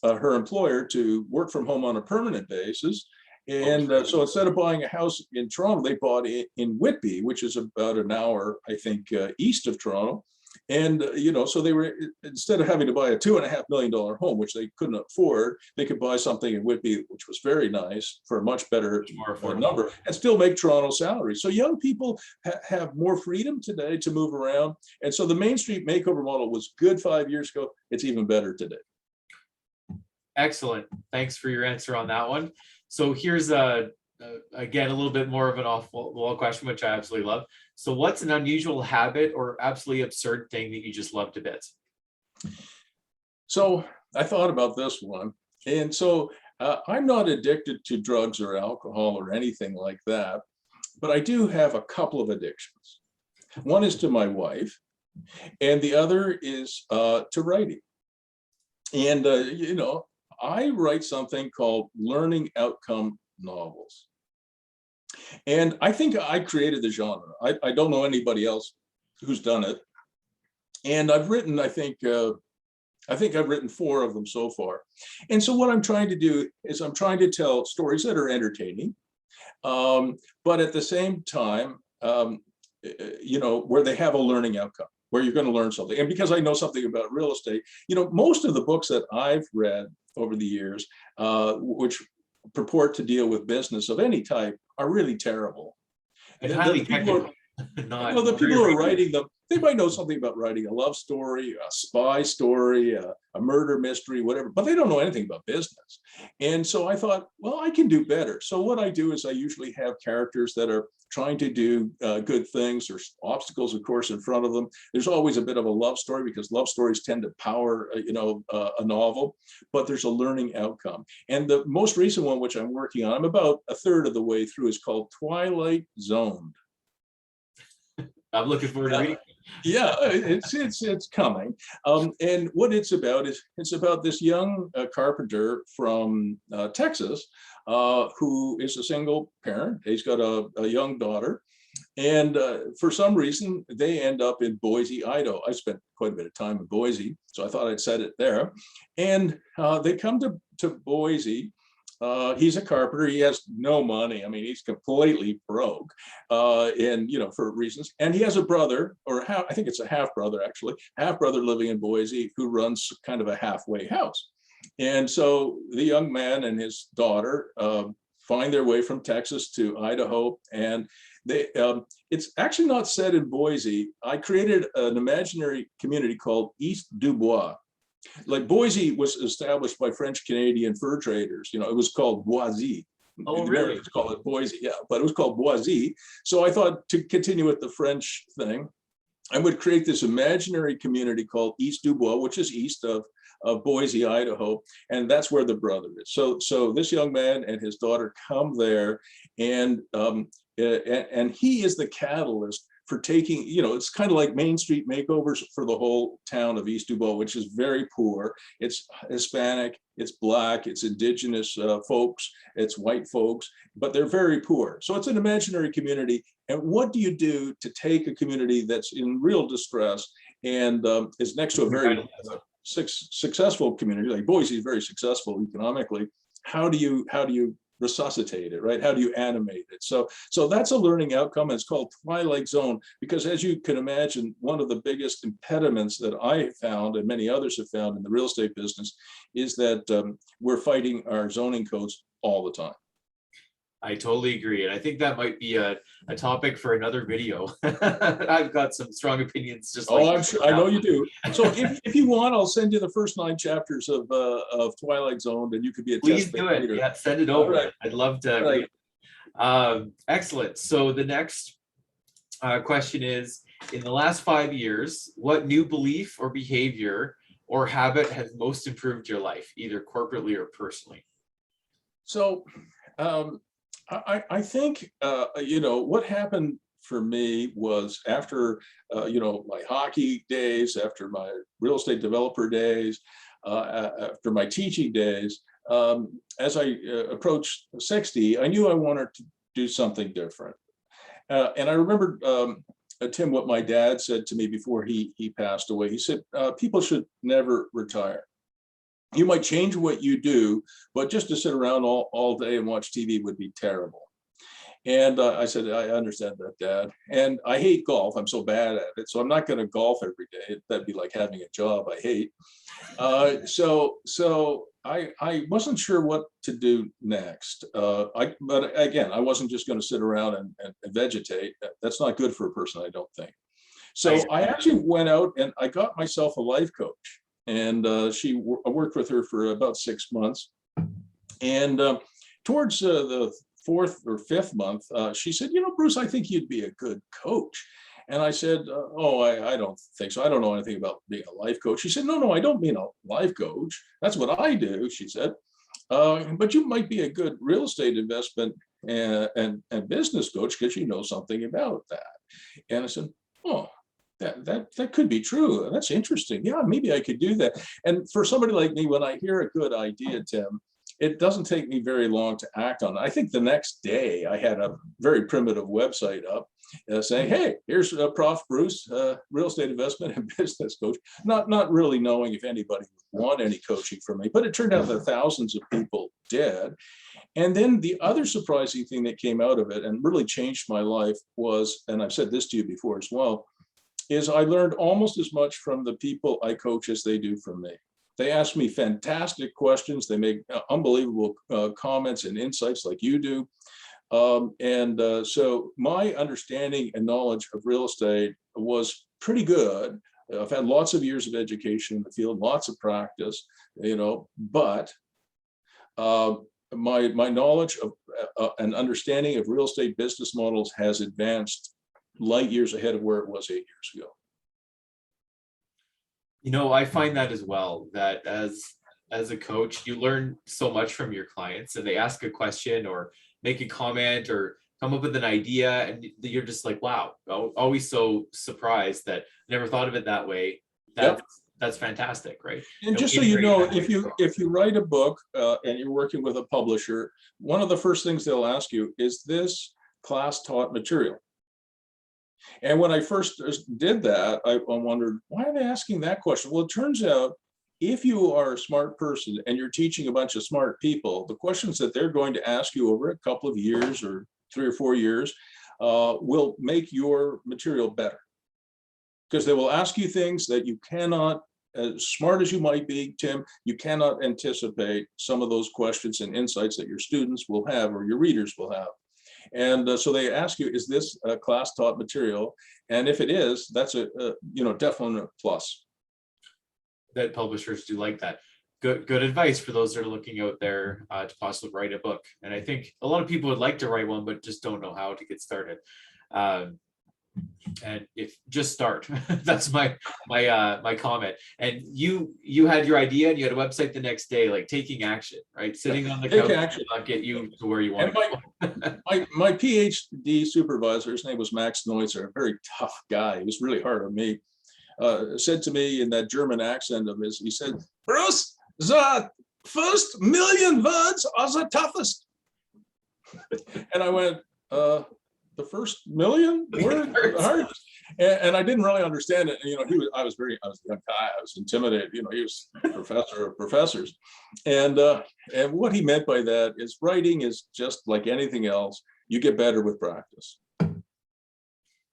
her employer to work from home on a permanent basis. And so instead of buying a house in Toronto, they bought it in Whitby, which is about an hour, I think, east of Toronto. And, you know, so they were, instead of having to buy a $2.5 million home, which they couldn't afford, they could buy something in Whitby, which was very nice for a much better number, and still make Toronto salaries. So young people have more freedom today to move around. And so the Main Street makeover model was good 5 years ago. It's even better today. Excellent. Thanks for your answer on that one. So here's again, a little bit more of an off-the-wall question, which I absolutely love. So what's an unusual habit or absolutely absurd thing that you just love to bits? So I thought about this one. And so I'm not addicted to drugs or alcohol or anything like that, but I do have a couple of addictions. One is to my wife, and the other is to writing. And, you know, I write something called learning outcome novels. And I think I created the genre. I don't know anybody else who's done it. And I've written, I think I've written 4 of them so far. And so what I'm trying to do is I'm trying to tell stories that are entertaining, but at the same time, you know, where they have a learning outcome, where you're going to learn something. And because I know something about real estate, you know, most of the books that I've read over the years, which purport to deal with business of any type, are really terrible. And highly technical. The people who are writing them, they might know something about writing a love story, a spy story, a murder mystery, whatever, but they don't know anything about business. And so I thought, well, I can do better. So what I do is I usually have characters that are trying to do good things. There's obstacles, of course, in front of them. There's always a bit of a love story, because love stories tend to power, you know, a novel, but there's a learning outcome. And the most recent one, which I'm working on, I'm about a third of the way through, is called Twilight Zoned. I'm looking forward to reading. Yeah, it's coming. And what it's about is it's about this young carpenter from Texas who is a single parent. He's got a young daughter. And for some reason, they end up in Boise, Idaho. I spent quite a bit of time in Boise, so I thought I'd set it there. And they come to Boise. He's a carpenter. He has no money. I mean, he's completely broke, and, you know, for reasons. And he has a brother, or I think it's a half brother, actually, half brother living in Boise, who runs kind of a halfway house. And so the young man and his daughter find their way from Texas to Idaho, and they it's actually not set in Boise. I created an imaginary community called East Dubois. Like, Boise was established by French Canadian fur traders. You know, it was called Boise. Oh, really? It's called it Boise, yeah, but it was called Boise. So I thought, to continue with the French thing, I would create this imaginary community called East Dubois, which is east of Boise, Idaho, and that's where the brother is. So this young man and his daughter come there, and and he is the catalyst for taking, it's kind of like Main Street makeovers for the whole town of East Dubois, which is very poor. It's Hispanic, it's Black, it's Indigenous folks, it's white folks, but they're very poor. So it's an imaginary community. And what do you do to take a community that's in real distress and is next to a very successful community, like Boise is very successful economically? How do you resuscitate it, right? How do you animate it? So that's a learning outcome. It's called Twilight Zone, because as you can imagine, one of the biggest impediments that I found and many others have found in the real estate business is that we're fighting our zoning codes all the time. I totally agree. And I think that might be a topic for another video. I've got some strong opinions. I'm sure, I know you do. So if you want, I'll send you the first 9 chapters of Twilight Zone, and you could be a Please do it. Reader. Yeah, send it over. Right. I'd love to read. Excellent. So the next question is, in the last 5 years, what new belief or behavior or habit has most improved your life, either corporately or personally? So I think, what happened for me was after, my hockey days, after my real estate developer days, after my teaching days, as I approached 60, I knew I wanted to do something different. And I remember, Tim, what my dad said to me before he passed away. He said, people should never retire. You might change what you do, but just to sit around all day and watch TV would be terrible. And I said, I understand that, Dad. And I hate golf. I'm so bad at it. So I'm not going to golf every day. That'd be like having a job I hate. So I wasn't sure what to do next. But again, I wasn't just going to sit around and vegetate. That's not good for a person, I don't think. So I actually went out and I got myself a life coach. And I worked with her for about 6 months. And towards the 4th or 5th month, she said, Bruce, I think you'd be a good coach. And I said, I don't think so. I don't know anything about being a life coach. She said, no, I don't mean a life coach. That's what I do, she said. But you might be a good real estate investment and business coach because you know something about that. And I said, that could be true. That's interesting. Yeah, maybe I could do that. And for somebody like me, when I hear a good idea, Tim, it doesn't take me very long to act on it. I think the next day I had a very primitive website up saying, hey, here's Prof. Bruce, real estate investment and business coach, not really knowing if anybody would want any coaching from me, but it turned out that thousands of people did. And then the other surprising thing that came out of it and really changed my life was, and I've said this to you before as well, is I learned almost as much from the people I coach as they do from me. They ask me fantastic questions. They make unbelievable comments and insights like you do. So my understanding and knowledge of real estate was pretty good. I've had lots of years of education in the field, lots of practice, but my knowledge of and understanding of real estate business models has advanced light years ahead of where it was 8 years ago. I find that as well, that as a coach, you learn so much from your clients, and they ask a question or make a comment or come up with an idea, and you're just like, wow, always so surprised that I never thought of it that way. That's fantastic, right? And just so you know, if you write a book and you're working with a publisher, one of the first things they'll ask you is this class taught material. And when I first did that, I wondered, why are they asking that question? Well, it turns out if you are a smart person and you're teaching a bunch of smart people, the questions that they're going to ask you over a couple of years or 3 or 4 years will make your material better. Because they will ask you things that you cannot, as smart as you might be, Tim, you cannot anticipate some of those questions and insights that your students will have or your readers will have. And so they ask you, is this a class taught material? And if it is, that's a definite plus. That publishers do like that. Good advice for those that are looking out there to possibly write a book. And I think a lot of people would like to write one, but just don't know how to get started. And if just start, that's my comment. And you had your idea and you had a website the next day, like taking action, right? Sitting on the Take couch action. will not get you to where you And want to go. my PhD supervisor, his name was Max Neutzer, a very tough guy. He was really hard on me. Said to me in that German accent of his, he said, "Bruce, the first million words are the toughest." And I went, the first million words are the hardest. And I didn't really understand it. And, you know, I was a young guy. I was intimidated. You know, he was professor of professors. And what he meant by that is writing is just like anything else. You get better with practice.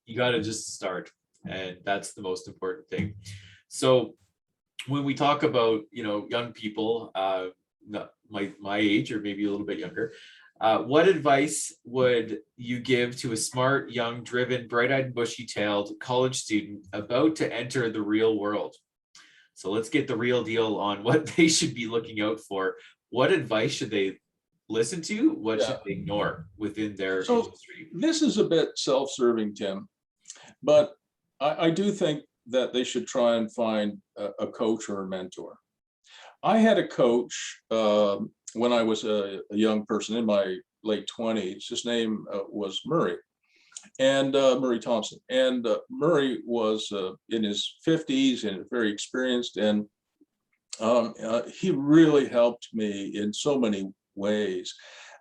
You got to just start. And that's the most important thing. So when we talk about, you know, young people, my age or maybe a little bit younger, what advice would you give to a smart, young, driven, bright-eyed, bushy-tailed college student about to enter the real world? So let's get the real deal on what they should be looking out for. What advice should they listen to? What should they ignore within their industry? This is a bit self-serving, Tim, but I do think that they should try and find a coach or a mentor. I had a coach when I was a young person in my late 20s. His name was Murray, and Murray Thompson. And Murray was in his 50s and very experienced, and he really helped me in so many ways.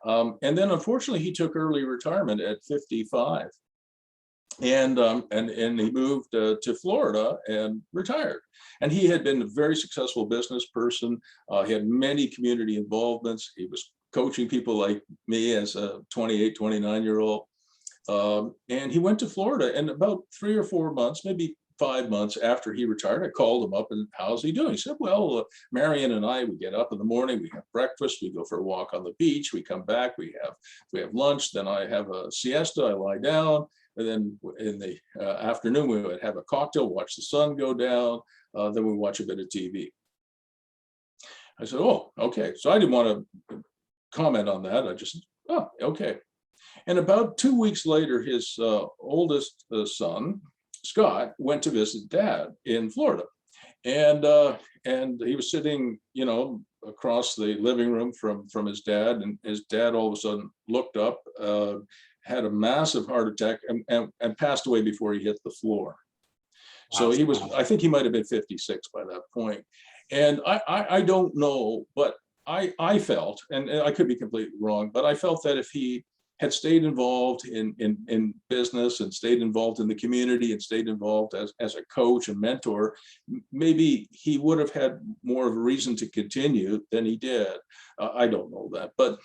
And then unfortunately, he took early retirement at 55. And he moved to Florida and retired. And he had been a very successful business person. He had many community involvements. He was coaching people like me as a 28, 29-year-old. And he went to Florida, and about 3 or 4 months, maybe 5 months after he retired, I called him up and, "How's he doing?" He said, "Well, Marion and I, we get up in the morning, we have breakfast, we go for a walk on the beach, we come back, we have lunch, then I have a siesta, I lie down. And then in the afternoon, we would have a cocktail, watch the sun go down, then we watch a bit of TV." I said, "Oh, okay." So I didn't want to comment on that. I just, "Oh, okay." And about 2 weeks later, his oldest son, Scott, went to visit Dad in Florida. And he was sitting, you know, across the living room from his dad. And his dad all of a sudden looked up, had a massive heart attack, and passed away before he hit the floor. So he was, I think he might have been 56 by that point. And I don't know, but I felt, and I could be completely wrong, but I felt that if he had stayed involved in business and stayed involved in the community and stayed involved as a coach and mentor, maybe he would have had more of a reason to continue than he did. I don't know that, but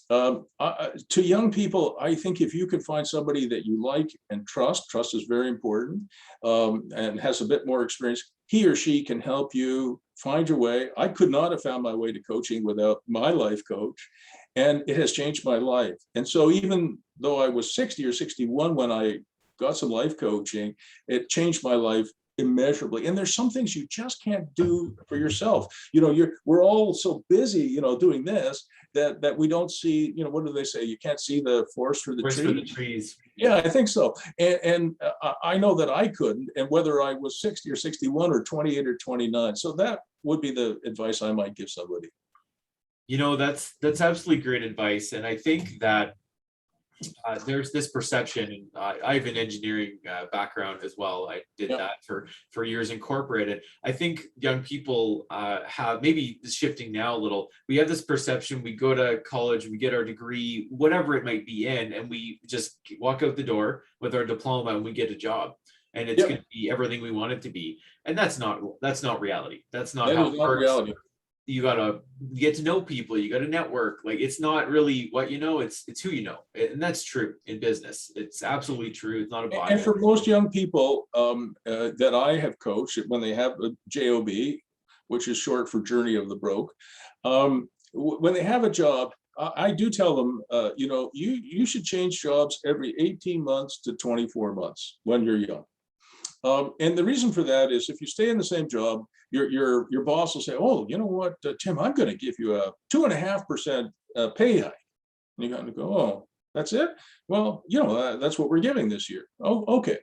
to young people, I think if you could find somebody that you like and trust is very important, and has a bit more experience, he or she can help you find your way. I could not have found my way to coaching without my life coach, and it has changed my life. And so even though I was 60 or 61 when I got some life coaching, it changed my life immeasurably. And there's some things you just can't do for yourself. You know, we're all so busy, you know, doing this that we don't see, you know, what do they say? You can't see the forest for the trees. Yeah, I think so. And I know that I couldn't, and whether I was 60 or 61 or 28 or 29. So that would be the advice I might give somebody. You know, that's absolutely great advice. And I think that there's this perception, and I have an engineering background as well. I did that for years in corporate. And I think young people have, maybe shifting now a little, we have this perception, we go to college, we get our degree, whatever it might be in, and we just walk out the door with our diploma and we get a job. And it's going to be everything we want it to be. And that's not reality. That's not how it works. Reality. You got to get to know people, you got to network. Like, it's not really what you know, it's who you know. And that's true in business. It's absolutely true. It's not a Bible. And for most young people that I have coached, when they have a JOB, which is short for Journey of the Broke, when they have a job, I do tell them, you know, you should change jobs every 18 months to 24 months when you're young. And the reason for that is if you stay in the same job, your boss will say, "Oh, you know what, Tim, I'm going to give you a 2.5% pay hike." And you got to go, "Oh, that's it? Well, you know, that's what we're giving this year." "Oh, okay."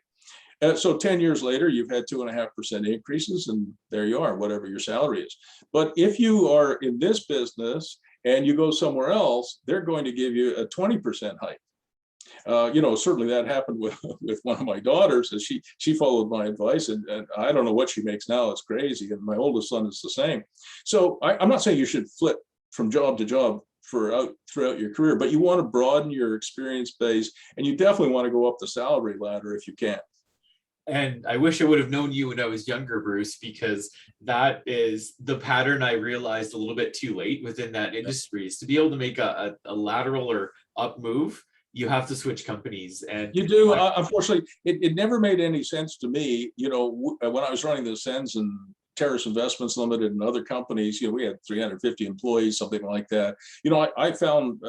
So 10 years later, you've had 2.5% increases, and there you are, whatever your salary is. But if you are in this business and you go somewhere else, they're going to give you a 20% hike. Certainly that happened with with one of my daughters, as she followed my advice, and I don't know what she makes now. It's crazy. And my oldest son is the same. So I'm not saying you should flip from job to job throughout your career, but you want to broaden your experience base, and you definitely want to go up the salary ladder if you can. And I wish I would have known you when I was younger, Bruce, because that is the pattern I realized a little bit too late within that industry. Is to be able to make a lateral or up move, you have to switch companies. And You do. Unfortunately, it never made any sense to me. When I was running the Sens and Terrace Investments Limited and other companies, we had 350 employees, something like that. I found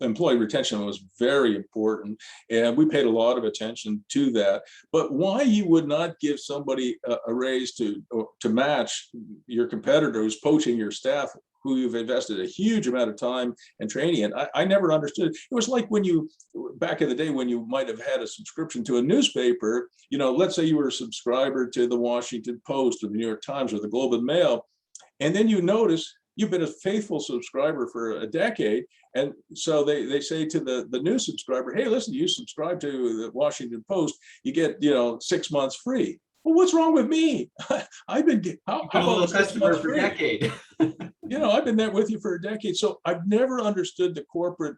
employee retention was very important, and we paid a lot of attention to that. But why you would not give somebody a raise to match your competitor who's poaching your staff, who you've invested a huge amount of time and training in. I never understood. It was like back in the day, when you might have had a subscription to a newspaper, let's say you were a subscriber to the Washington Post or the New York Times or the Globe and Mail, and then you notice you've been a faithful subscriber for a decade. And so they say to the new subscriber, hey, listen, you subscribe to the Washington Post, you get, 6 months free. Well, what's wrong with me? I've been how about a customer for a decade. I've been there with you for a decade. So I've never understood the corporate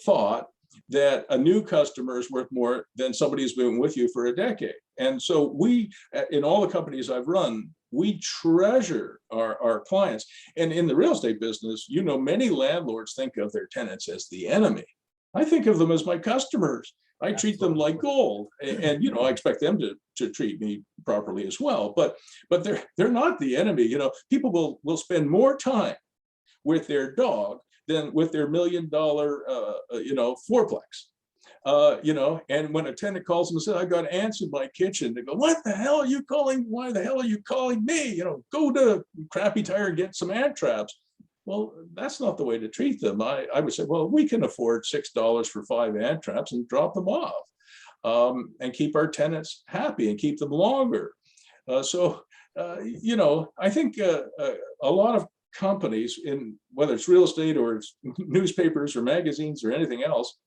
thought that a new customer is worth more than somebody who's been with you for a decade. And so we, in all the companies I've run, we treasure our clients. And in the real estate business, many landlords think of their tenants as the enemy. I think of them as my customers. I treat them like gold, and I expect them to treat me properly as well. But they're not the enemy. People will spend more time with their dog than with their $1 million fourplex. And when a tenant calls them and says, "I got ants in my kitchen," they go, "What the hell are you calling? Why the hell are you calling me? Go to Crappy Tire and get some ant traps." Well, that's not the way to treat them. I would say, well, we can afford $6 for 5 ant traps and drop them off, and keep our tenants happy and keep them longer. I think a lot of companies, in whether it's real estate or it's newspapers or magazines or anything else,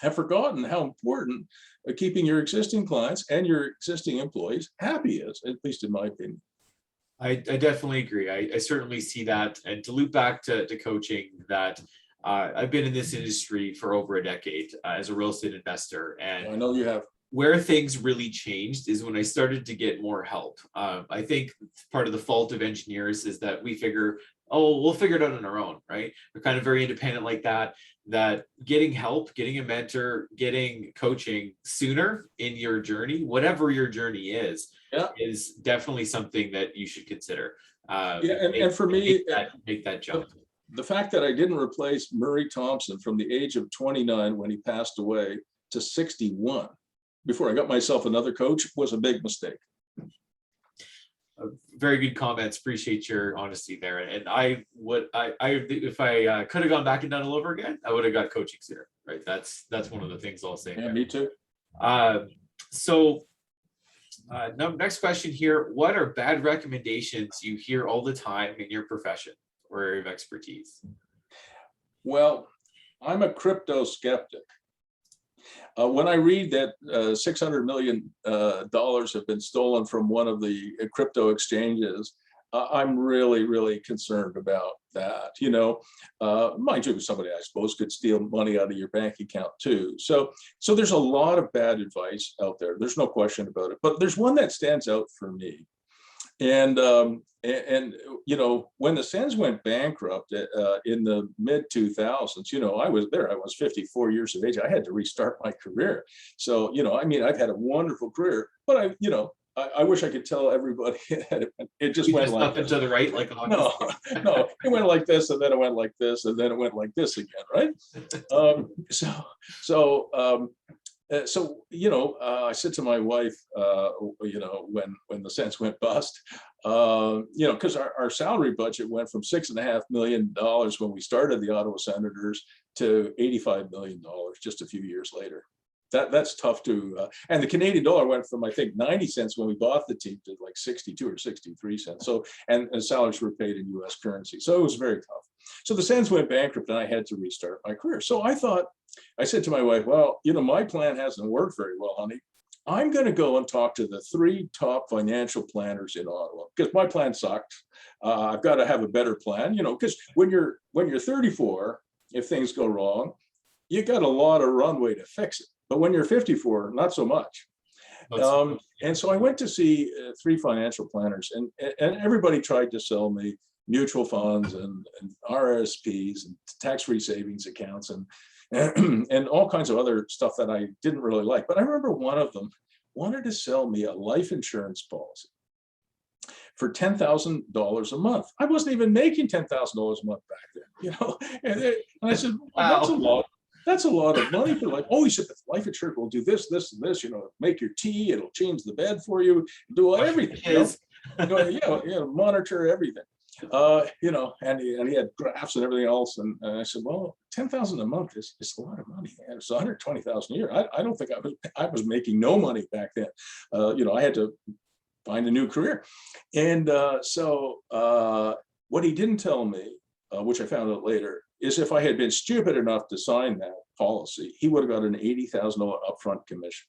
have forgotten how important keeping your existing clients and your existing employees happy is, at least in my opinion. I definitely agree. I certainly see that. And to loop back to coaching, that I've been in this industry for over a decade as a real estate investor. And I know you have. Where things really changed is when I started to get more help. I think part of the fault of engineers is that we figure, we'll figure it out on our own, right? We're kind of very independent like that getting help, getting a mentor, getting coaching sooner in your journey, whatever your journey is definitely something that you should consider. And for me, make that jump. The fact that I didn't replace Murray Thompson from the age of 29 when he passed away to 61 before I got myself another coach was a big mistake. Very good comments. Appreciate your honesty there. And if I could have gone back and done it all over again, I would have got coaching sooner. Right. That's one of the things I'll say. Yeah, me too. Next question here. What are bad recommendations you hear all the time in your profession or area of expertise? Well, I'm a crypto skeptic. When I read that $600 million have been stolen from one of the crypto exchanges, I'm really, really concerned about that. Mind you, somebody I suppose could steal money out of your bank account too. So there's a lot of bad advice out there. There's no question about it. But there's one that stands out for me. And when the Sens went bankrupt in the mid 2000s, I was there. I was 54 years of age. I had to restart my career. So, I've had a wonderful career, but I wish I could tell everybody it just went like up and to the right, like no, it went like this, and then it went like this, and then it went like this again, right? I said to my wife, when the Sens went bust, because our salary budget went from $6.5 million when we started the Ottawa Senators to $85 million just a few years later. that's tough to, and the Canadian dollar went from, I think, 90 cents when we bought the team to like 62 or 63 cents. So, and salaries were paid in US currency. So it was very tough. So the Sens went bankrupt and I had to restart my career. So I said to my wife, well, my plan hasn't worked very well, honey. I'm going to go and talk to the 3 top financial planners in Ottawa because my plan sucked. I've got to have a better plan, because when you're 34, if things go wrong, you got a lot of runway to fix it. But when you're 54, not so much. And so I went to see 3 financial planners, and everybody tried to sell me mutual funds and RSPs and tax-free savings accounts and all kinds of other stuff that I didn't really like. But I remember one of them wanted to sell me a life insurance policy for $10,000 a month. I wasn't even making $10,000 a month back then, and I said, well, that's a lot of money for life. Oh, he said, life insurance will do this, this, and this, make your tea, it'll change the bed for you, do everything, monitor everything. And he had graphs and everything else. And I said, well, 10,000 a month is a lot of money. And it's 120,000 a year. I don't think I was making no money back then. I had to find a new career. And so what he didn't tell me, which I found out later, is if I had been stupid enough to sign that policy, he would have got an $80,000 upfront commission.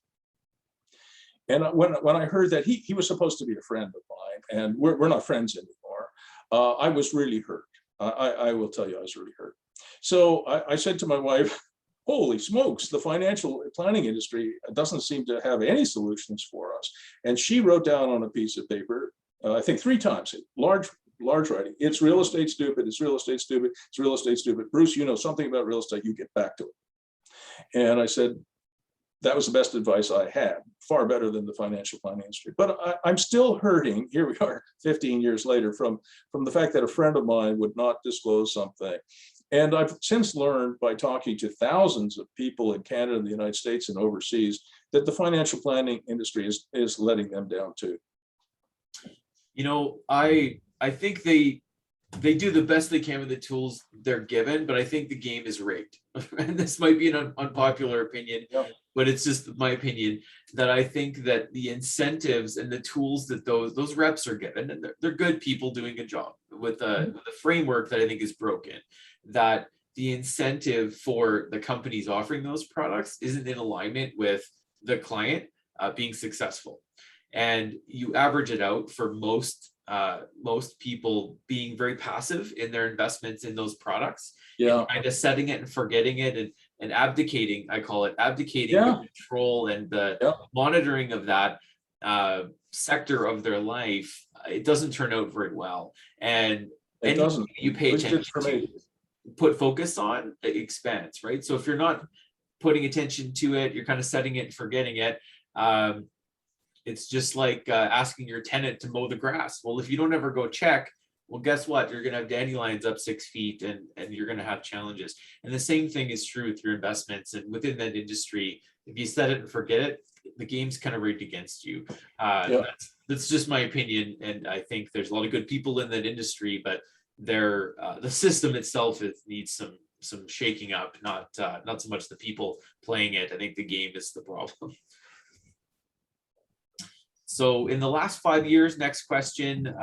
And when I heard that he was supposed to be a friend of mine, and we're not friends anymore, I was really hurt. I will tell you, I was really hurt. So I said to my wife, holy smokes, the financial planning industry doesn't seem to have any solutions for us. And she wrote down on a piece of paper, I think 3 times, large writing, it's real estate stupid, it's real estate stupid, it's real estate stupid. Bruce, you know something about real estate, you get back to it. And I said, that was the best advice I had, far better than the financial planning industry. But I'm still hurting, here we are 15 years later, from the fact that a friend of mine would not disclose something. And I've since learned by talking to thousands of people in Canada, the United States, and overseas, that the financial planning industry is letting them down too. I think they do the best they can with the tools they're given, but I think the game is rigged. And this might be an unpopular opinion, but it's just my opinion that I think that the incentives and the tools that those reps are given, and they're good people doing a job with a framework that I think is broken, that the incentive for the companies offering those products isn't in alignment with the client being successful. And you average it out for most people being very passive in their investments in those products, kind of setting it and forgetting it and abdicating, I call it abdicating the control and the monitoring of that sector of their life. It doesn't turn out very well. And anything you pay attention to, put focus on, it expands, right? So if you're not putting attention to it, you're kind of setting it and forgetting it. It's just like asking your tenant to mow the grass. Well, if you don't ever go check, well, guess what? You're going to have dandelions up 6 feet and you're going to have challenges. And the same thing is true with your investments. And within that industry, if you set it and forget it, the game's kind of rigged against you. That's just my opinion. And I think there's a lot of good people in that industry, but the system itself needs some shaking up, not so much the people playing it. I think the game is the problem. So in the last 5 years, next question,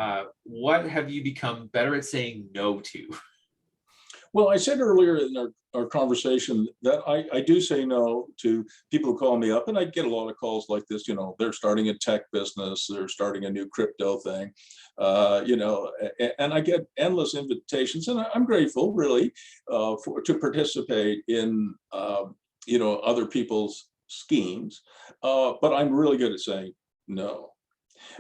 what have you become better at saying no to? Well, I said earlier in our conversation that I do say no to people who call me up, and I get a lot of calls like this, they're starting a tech business, they're starting a new crypto thing, and I get endless invitations, and I'm grateful really to participate in, other people's schemes, but I'm really good at saying no.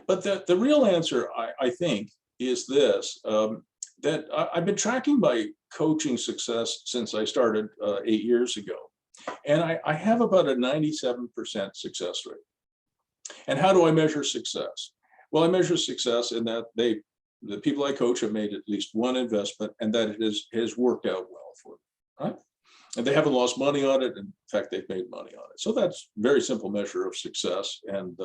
But the real answer, I think, is this, that I've been tracking my coaching success since I started 8 years ago. And I have about a 97% success rate. And how do I measure success? Well, I measure success in that the people I coach have made at least one investment and that it has worked out well for them, right? And they haven't lost money on it. In fact, they've made money on it. So that's a very simple measure of success. And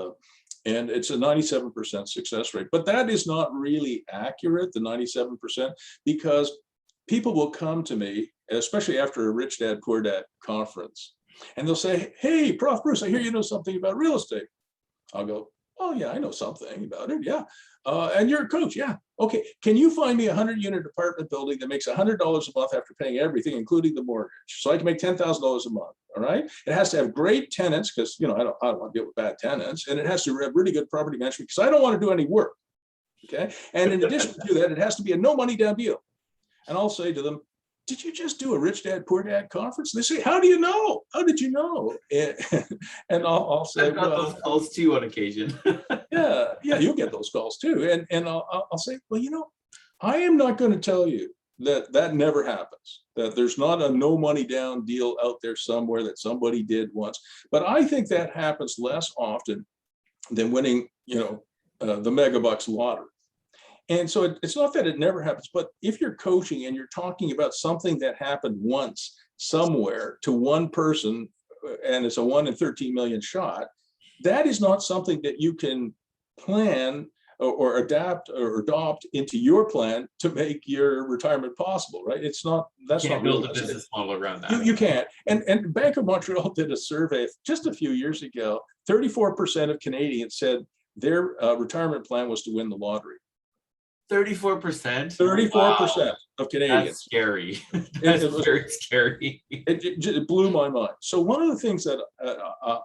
it's a 97% success rate. But that is not really accurate, the 97%, because people will come to me, especially after a Rich Dad, Poor Dad conference, And they'll say, hey, Prof. Bruce, I hear you know something about real estate. I'll go, oh yeah, I know something about it. Yeah. And you're a coach. Yeah. Okay. Can you find me a 100-unit apartment building that makes $100 a month after paying everything, including the mortgage? So I can make $10,000 a month. All right. It has to have great tenants because, I don't want to deal with bad tenants. And it has to have really good property management because I don't want to do any work. Okay. And in addition to that, it has to be a no money down deal. And I'll say to them, did you just do a Rich Dad, Poor Dad conference? They say, how do you know? How did you know? And I'll say, I've got those calls too on occasion. yeah, you'll get those calls too. And I'll say, well, I am not going to tell you that never happens, that there's not a no money down deal out there somewhere that somebody did once. But I think that happens less often than winning, the mega bucks lottery. And so it's not that it never happens, but if you're coaching and you're talking about something that happened once somewhere to one person, and it's a 1 in 13 million shot, that is not something that you can plan or adapt or adopt into your plan to make your retirement possible, right? It's not, that's You can't not build a realistic. business model around that. You can't. And Bank of Montreal did a survey just a few years ago. 34% of Canadians said their retirement plan was to win the lottery. 34%. 34% of Canadians. That's scary. That's very scary. It blew my mind. So one of the things that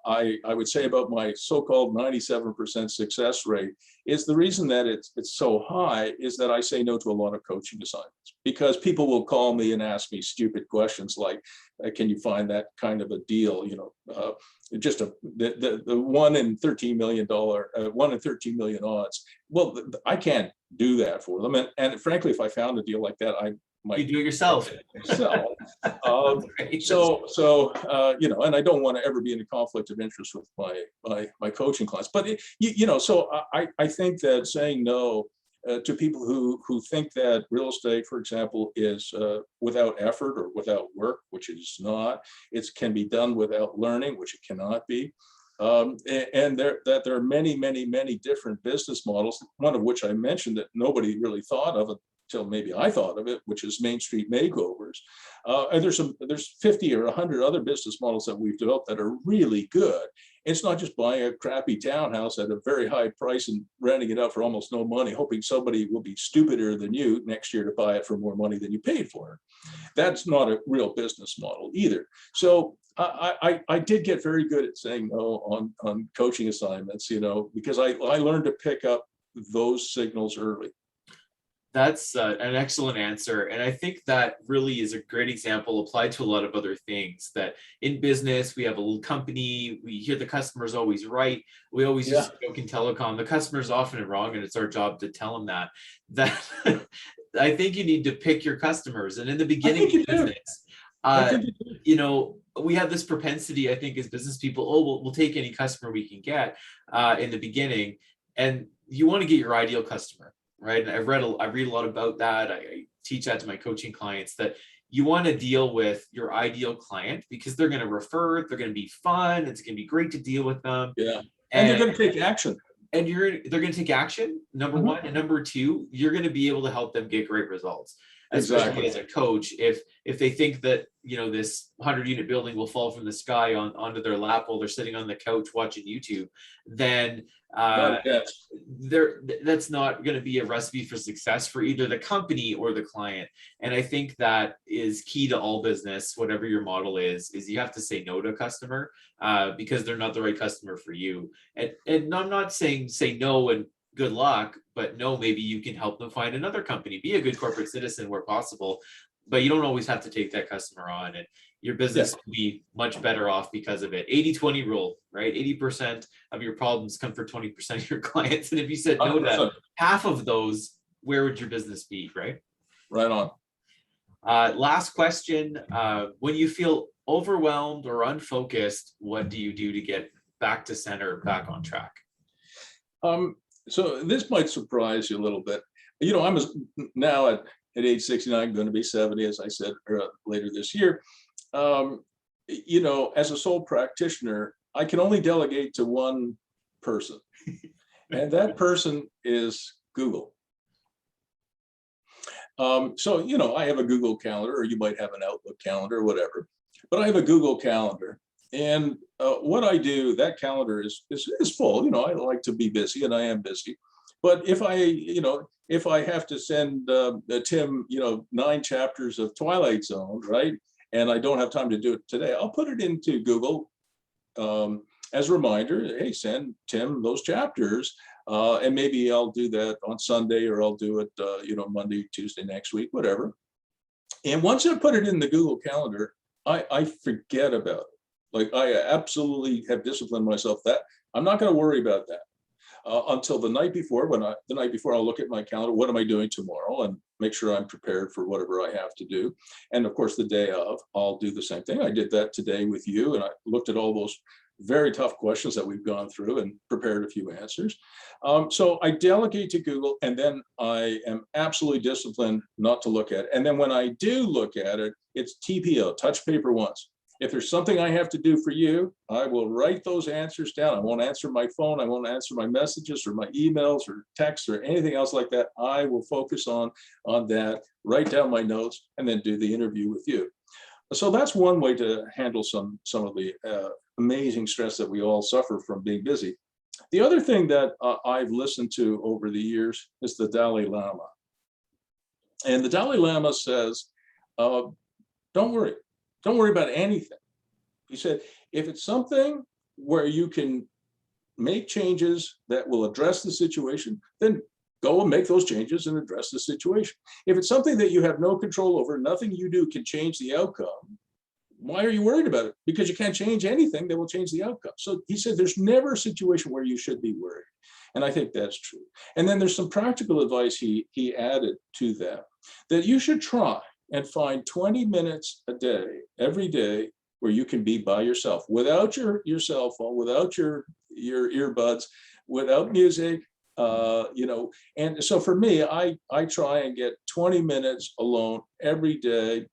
I would say about my so-called 97% success rate is the reason that it's so high is that I say no to a lot of coaching assignments, because people will call me and ask me stupid questions like, can you find that kind of a deal? Just the 1 in 13 million dollar, 1 in 13 million odds. Well, I can't do that for them. And frankly, if I found a deal like that, I might You do it yourself. myself. Right. And I don't want to ever be in a conflict of interest with my coaching clients. But so I think that saying no to people who think that real estate, for example, is without effort or without work, which it is not. It can be done without learning, which it cannot be. And there are many, many, many different business models, one of which I mentioned that nobody really thought of until maybe I thought of it, which is Main Street makeovers. And there's 50 or 100 other business models that we've developed that are really good. It's not just buying a crappy townhouse at a very high price and renting it out for almost no money, hoping somebody will be stupider than you next year to buy it for more money than you paid for it. That's not a real business model either. So I did get very good at saying no on coaching assignments, because I learned to pick up those signals early. That's an excellent answer. And I think that really is a great example applied to a lot of other things, that in business, we have a little company, we hear the customer's always right. We always use joke in telecom, the customer's often wrong, and it's our job to tell them that I think you need to pick your customers. And in the beginning of business, we have this propensity, I think, as business people, we'll take any customer we can get in the beginning, and you want to get your ideal customer. Right. And I read a lot about that. I teach that to my coaching clients, that you want to deal with your ideal client because they're going to refer, they're going to be fun, it's going to be great to deal with them. Yeah. And they're going to take action. And they're going to take action, number one. And number two, you're going to be able to help them get great results. Especially as a coach, if they think that this 100-unit building will fall from the sky onto their lap while they're sitting on the couch watching YouTube, then that's not going to be a recipe for success for either the company or the client. And I think that is key to all business, whatever your model is you have to say no to a customer because they're not the right customer for you. And I'm not saying say no and good luck, but no, maybe you can help them find another company, be a good corporate citizen where possible, but you don't always have to take that customer on, and your business will be much better off because of it. 80-20 rule, right? 80% of your problems come for 20% of your clients. And if you said no to half of those, where would your business be, right? Right on. Last question. When you feel overwhelmed or unfocused, what do you do to get back to center, back on track? So this might surprise you a little bit. I'm now at age 69, going to be 70, as I said, later this year. As a sole practitioner, I can only delegate to one person, and that person is Google. I have a Google Calendar, or you might have an Outlook calendar, or whatever, but I have a Google Calendar. And what I do, that calendar is full. I like to be busy, and I am busy. But if I have to send Tim, 9 chapters of Twilight Zone, right, and I don't have time to do it today, I'll put it into Google as a reminder. Hey, send Tim those chapters, and maybe I'll do that on Sunday, or I'll do it, Monday, Tuesday next week, whatever. And once I put it in the Google Calendar, I forget about it. Like, I absolutely have disciplined myself that I'm not going to worry about that until the night before. The night before, I'll look at my calendar. What am I doing tomorrow? And make sure I'm prepared for whatever I have to do. And of course, the day of, I'll do the same thing. I did that today with you, and I looked at all those very tough questions that we've gone through and prepared a few answers. So I delegate to Google, and then I am absolutely disciplined not to look at it. And then when I do look at it, it's TPO, touch paper once. If there's something I have to do for you, I will write those answers down. I won't answer my phone. I won't answer my messages or my emails or texts or anything else like that. I will focus on that, write down my notes, and then do the interview with you. So that's one way to handle some of the amazing stress that we all suffer from being busy. The other thing that I've listened to over the years is the Dalai Lama. And the Dalai Lama says, don't worry. Don't worry about anything. He said, if it's something where you can make changes that will address the situation, then go and make those changes and address the situation. If it's something that you have no control over, nothing you do can change the outcome, why are you worried about it? Because you can't change anything that will change the outcome. So he said, there's never a situation where you should be worried. And I think that's true. And then there's some practical advice he added to that you should try and find 20 minutes a day, every day, where you can be by yourself, without your cell phone, without your earbuds, without music, And so for me, I try and get 20 minutes alone every day,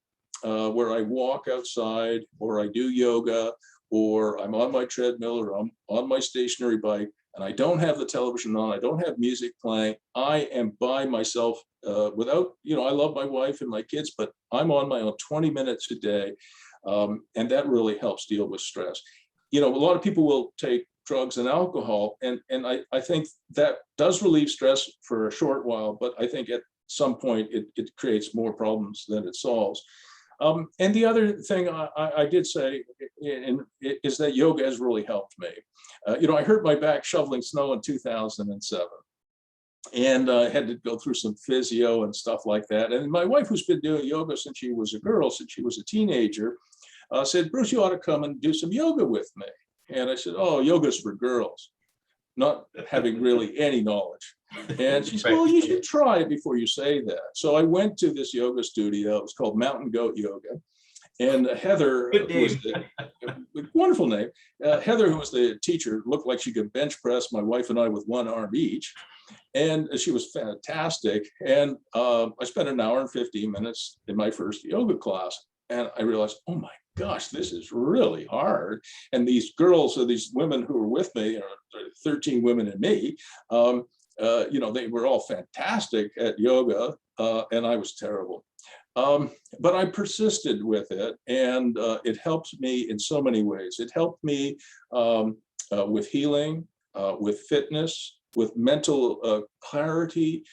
where I walk outside, or I do yoga, or I'm on my treadmill, or I'm on my stationary bike, and I don't have the television on, I don't have music playing. I am by myself, without, I love my wife and my kids, but I'm on my own 20 minutes a day. And that really helps deal with stress. A lot of people will take drugs and alcohol, and I think that does relieve stress for a short while, but I think at some point it creates more problems than it solves. And the other thing I did say is that yoga has really helped me. I hurt my back shoveling snow in 2007. And I had to go through some physio and stuff like that. And my wife, who's been doing yoga since she was a girl, since she was a teenager, said, Bruce, you ought to come and do some yoga with me. And I said, oh, yoga's for girls, not having really any knowledge. And she said, well, you should try it before you say that. So I went to this yoga studio. It was called Mountain Goat Yoga. And Heather, was the wonderful name. Heather, who was the teacher, looked like she could bench press my wife and I with one arm each. And she was fantastic. And I spent an hour and 15 minutes in my first yoga class. And I realized, oh my gosh, this is really hard. And these girls, or these women who were with me, or 13 women and me, they were all fantastic at yoga, and I was terrible. But I persisted with it, and it helped me in so many ways. It helped me with healing, with fitness, with mental clarity,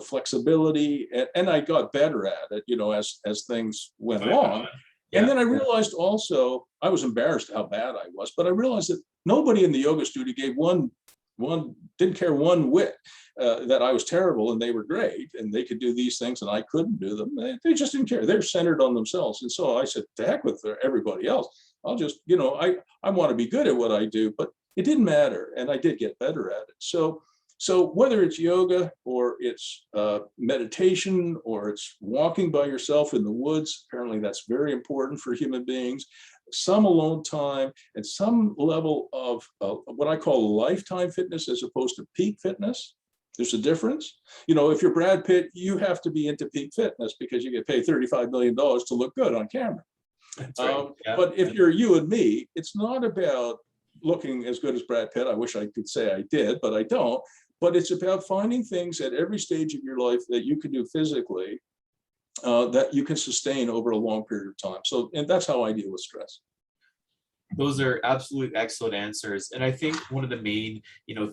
flexibility, and I got better at it, as things went along. Yeah. And then I realized also, I was embarrassed how bad I was, but I realized that nobody in the yoga studio gave didn't care one whit that I was terrible and they were great and they could do these things and I couldn't do them. They just didn't care. They're centered on themselves. And so I said, to heck with everybody else. I'll just, I want to be good at what I do, but it didn't matter. And I did get better at it. So whether it's yoga or it's meditation or it's walking by yourself in the woods, apparently that's very important for human beings, some alone time and some level of what I call lifetime fitness as opposed to peak fitness. There's a difference. If you're Brad Pitt, you have to be into peak fitness because you get paid $35 million to look good on camera. That's right. Yeah. But if you're you and me, it's not about looking as good as Brad Pitt. I wish I could say I did, but I don't. But it's about finding things at every stage of your life that you can do physically that you can sustain over a long period of time. So, and that's how I deal with stress. Those are absolute excellent answers. And I think one of the main,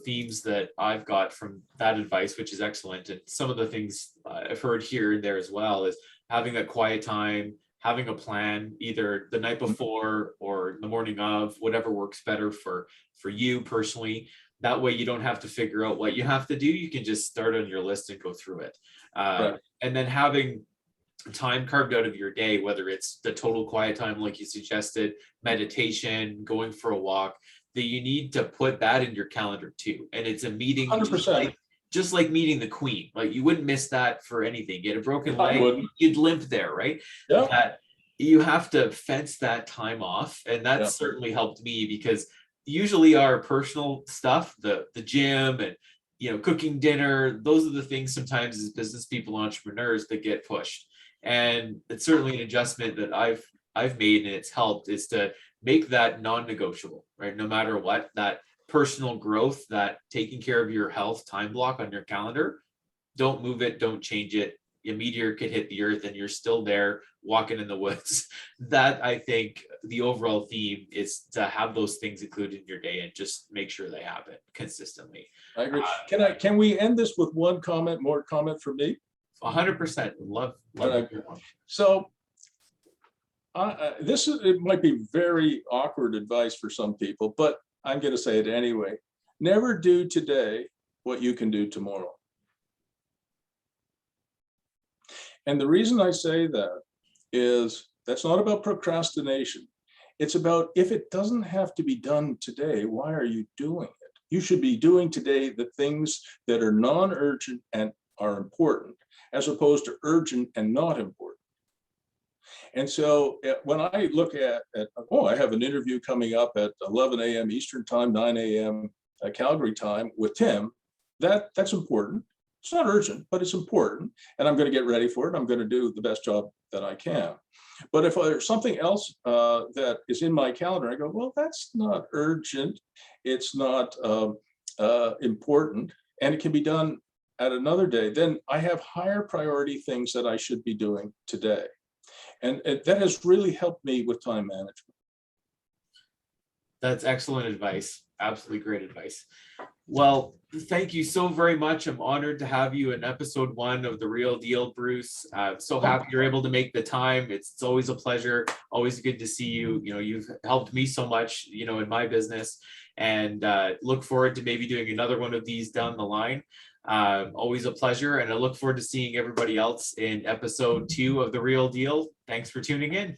themes that I've got from that advice, which is excellent, and some of the things I've heard here and there as well, is having that quiet time, having a plan, either the night before or the morning of, whatever works better for you personally. That way you don't have to figure out what you have to do. You can just start on your list and go through it. Right. And then having time carved out of your day, whether it's the total quiet time, like you suggested, meditation, going for a walk, that you need to put that in your calendar too. And it's a meeting 100%. just like meeting the Queen. Like you wouldn't miss that for anything. You had a broken I leg, wouldn't. you'd limp there, right? Yeah. That you have to fence that time off. And that Yeah. certainly helped me, because usually our personal stuff, the gym and cooking dinner, those are the things sometimes as business people, entrepreneurs, that get pushed. And it's certainly an adjustment that I've made, and it's helped, is to make that non-negotiable, right? No matter what, that personal growth, that taking care of your health time block on your calendar, don't move it, don't change it. A meteor could hit the earth and you're still there walking in the woods. That, I think, the overall theme is to have those things included in your day and just make sure they happen consistently. I agree. Can we end this with one more comment from me? 100%. Love it. So it might be very awkward advice for some people, but I'm going to say it anyway. Never do today what you can do tomorrow. And the reason I say that is that's not about procrastination. It's about, if it doesn't have to be done today, why are you doing it? You should be doing today the things that are non-urgent and are important, as opposed to urgent and not important. And so when I look at I have an interview coming up at 11 a.m. Eastern time, 9 a.m. Calgary time with Tim, that's important. It's not urgent, but it's important. And I'm going to get ready for it. I'm going to do the best job that I can. But if there's something else that is in my calendar, I go, well, that's not urgent. It's not important, and it can be done at another day. Then I have higher priority things that I should be doing today. And that has really helped me with time management. That's excellent advice. Absolutely great advice. Well, thank you so very much. I'm honored to have you in episode 1 of The Real Deal, Bruce. So happy you're able to make the time. It's always a pleasure. Always good to see you. You've helped me so much, in my business, and look forward to maybe doing another one of these down the line. Always a pleasure. And I look forward to seeing everybody else in episode 2 of The Real Deal. Thanks for tuning in.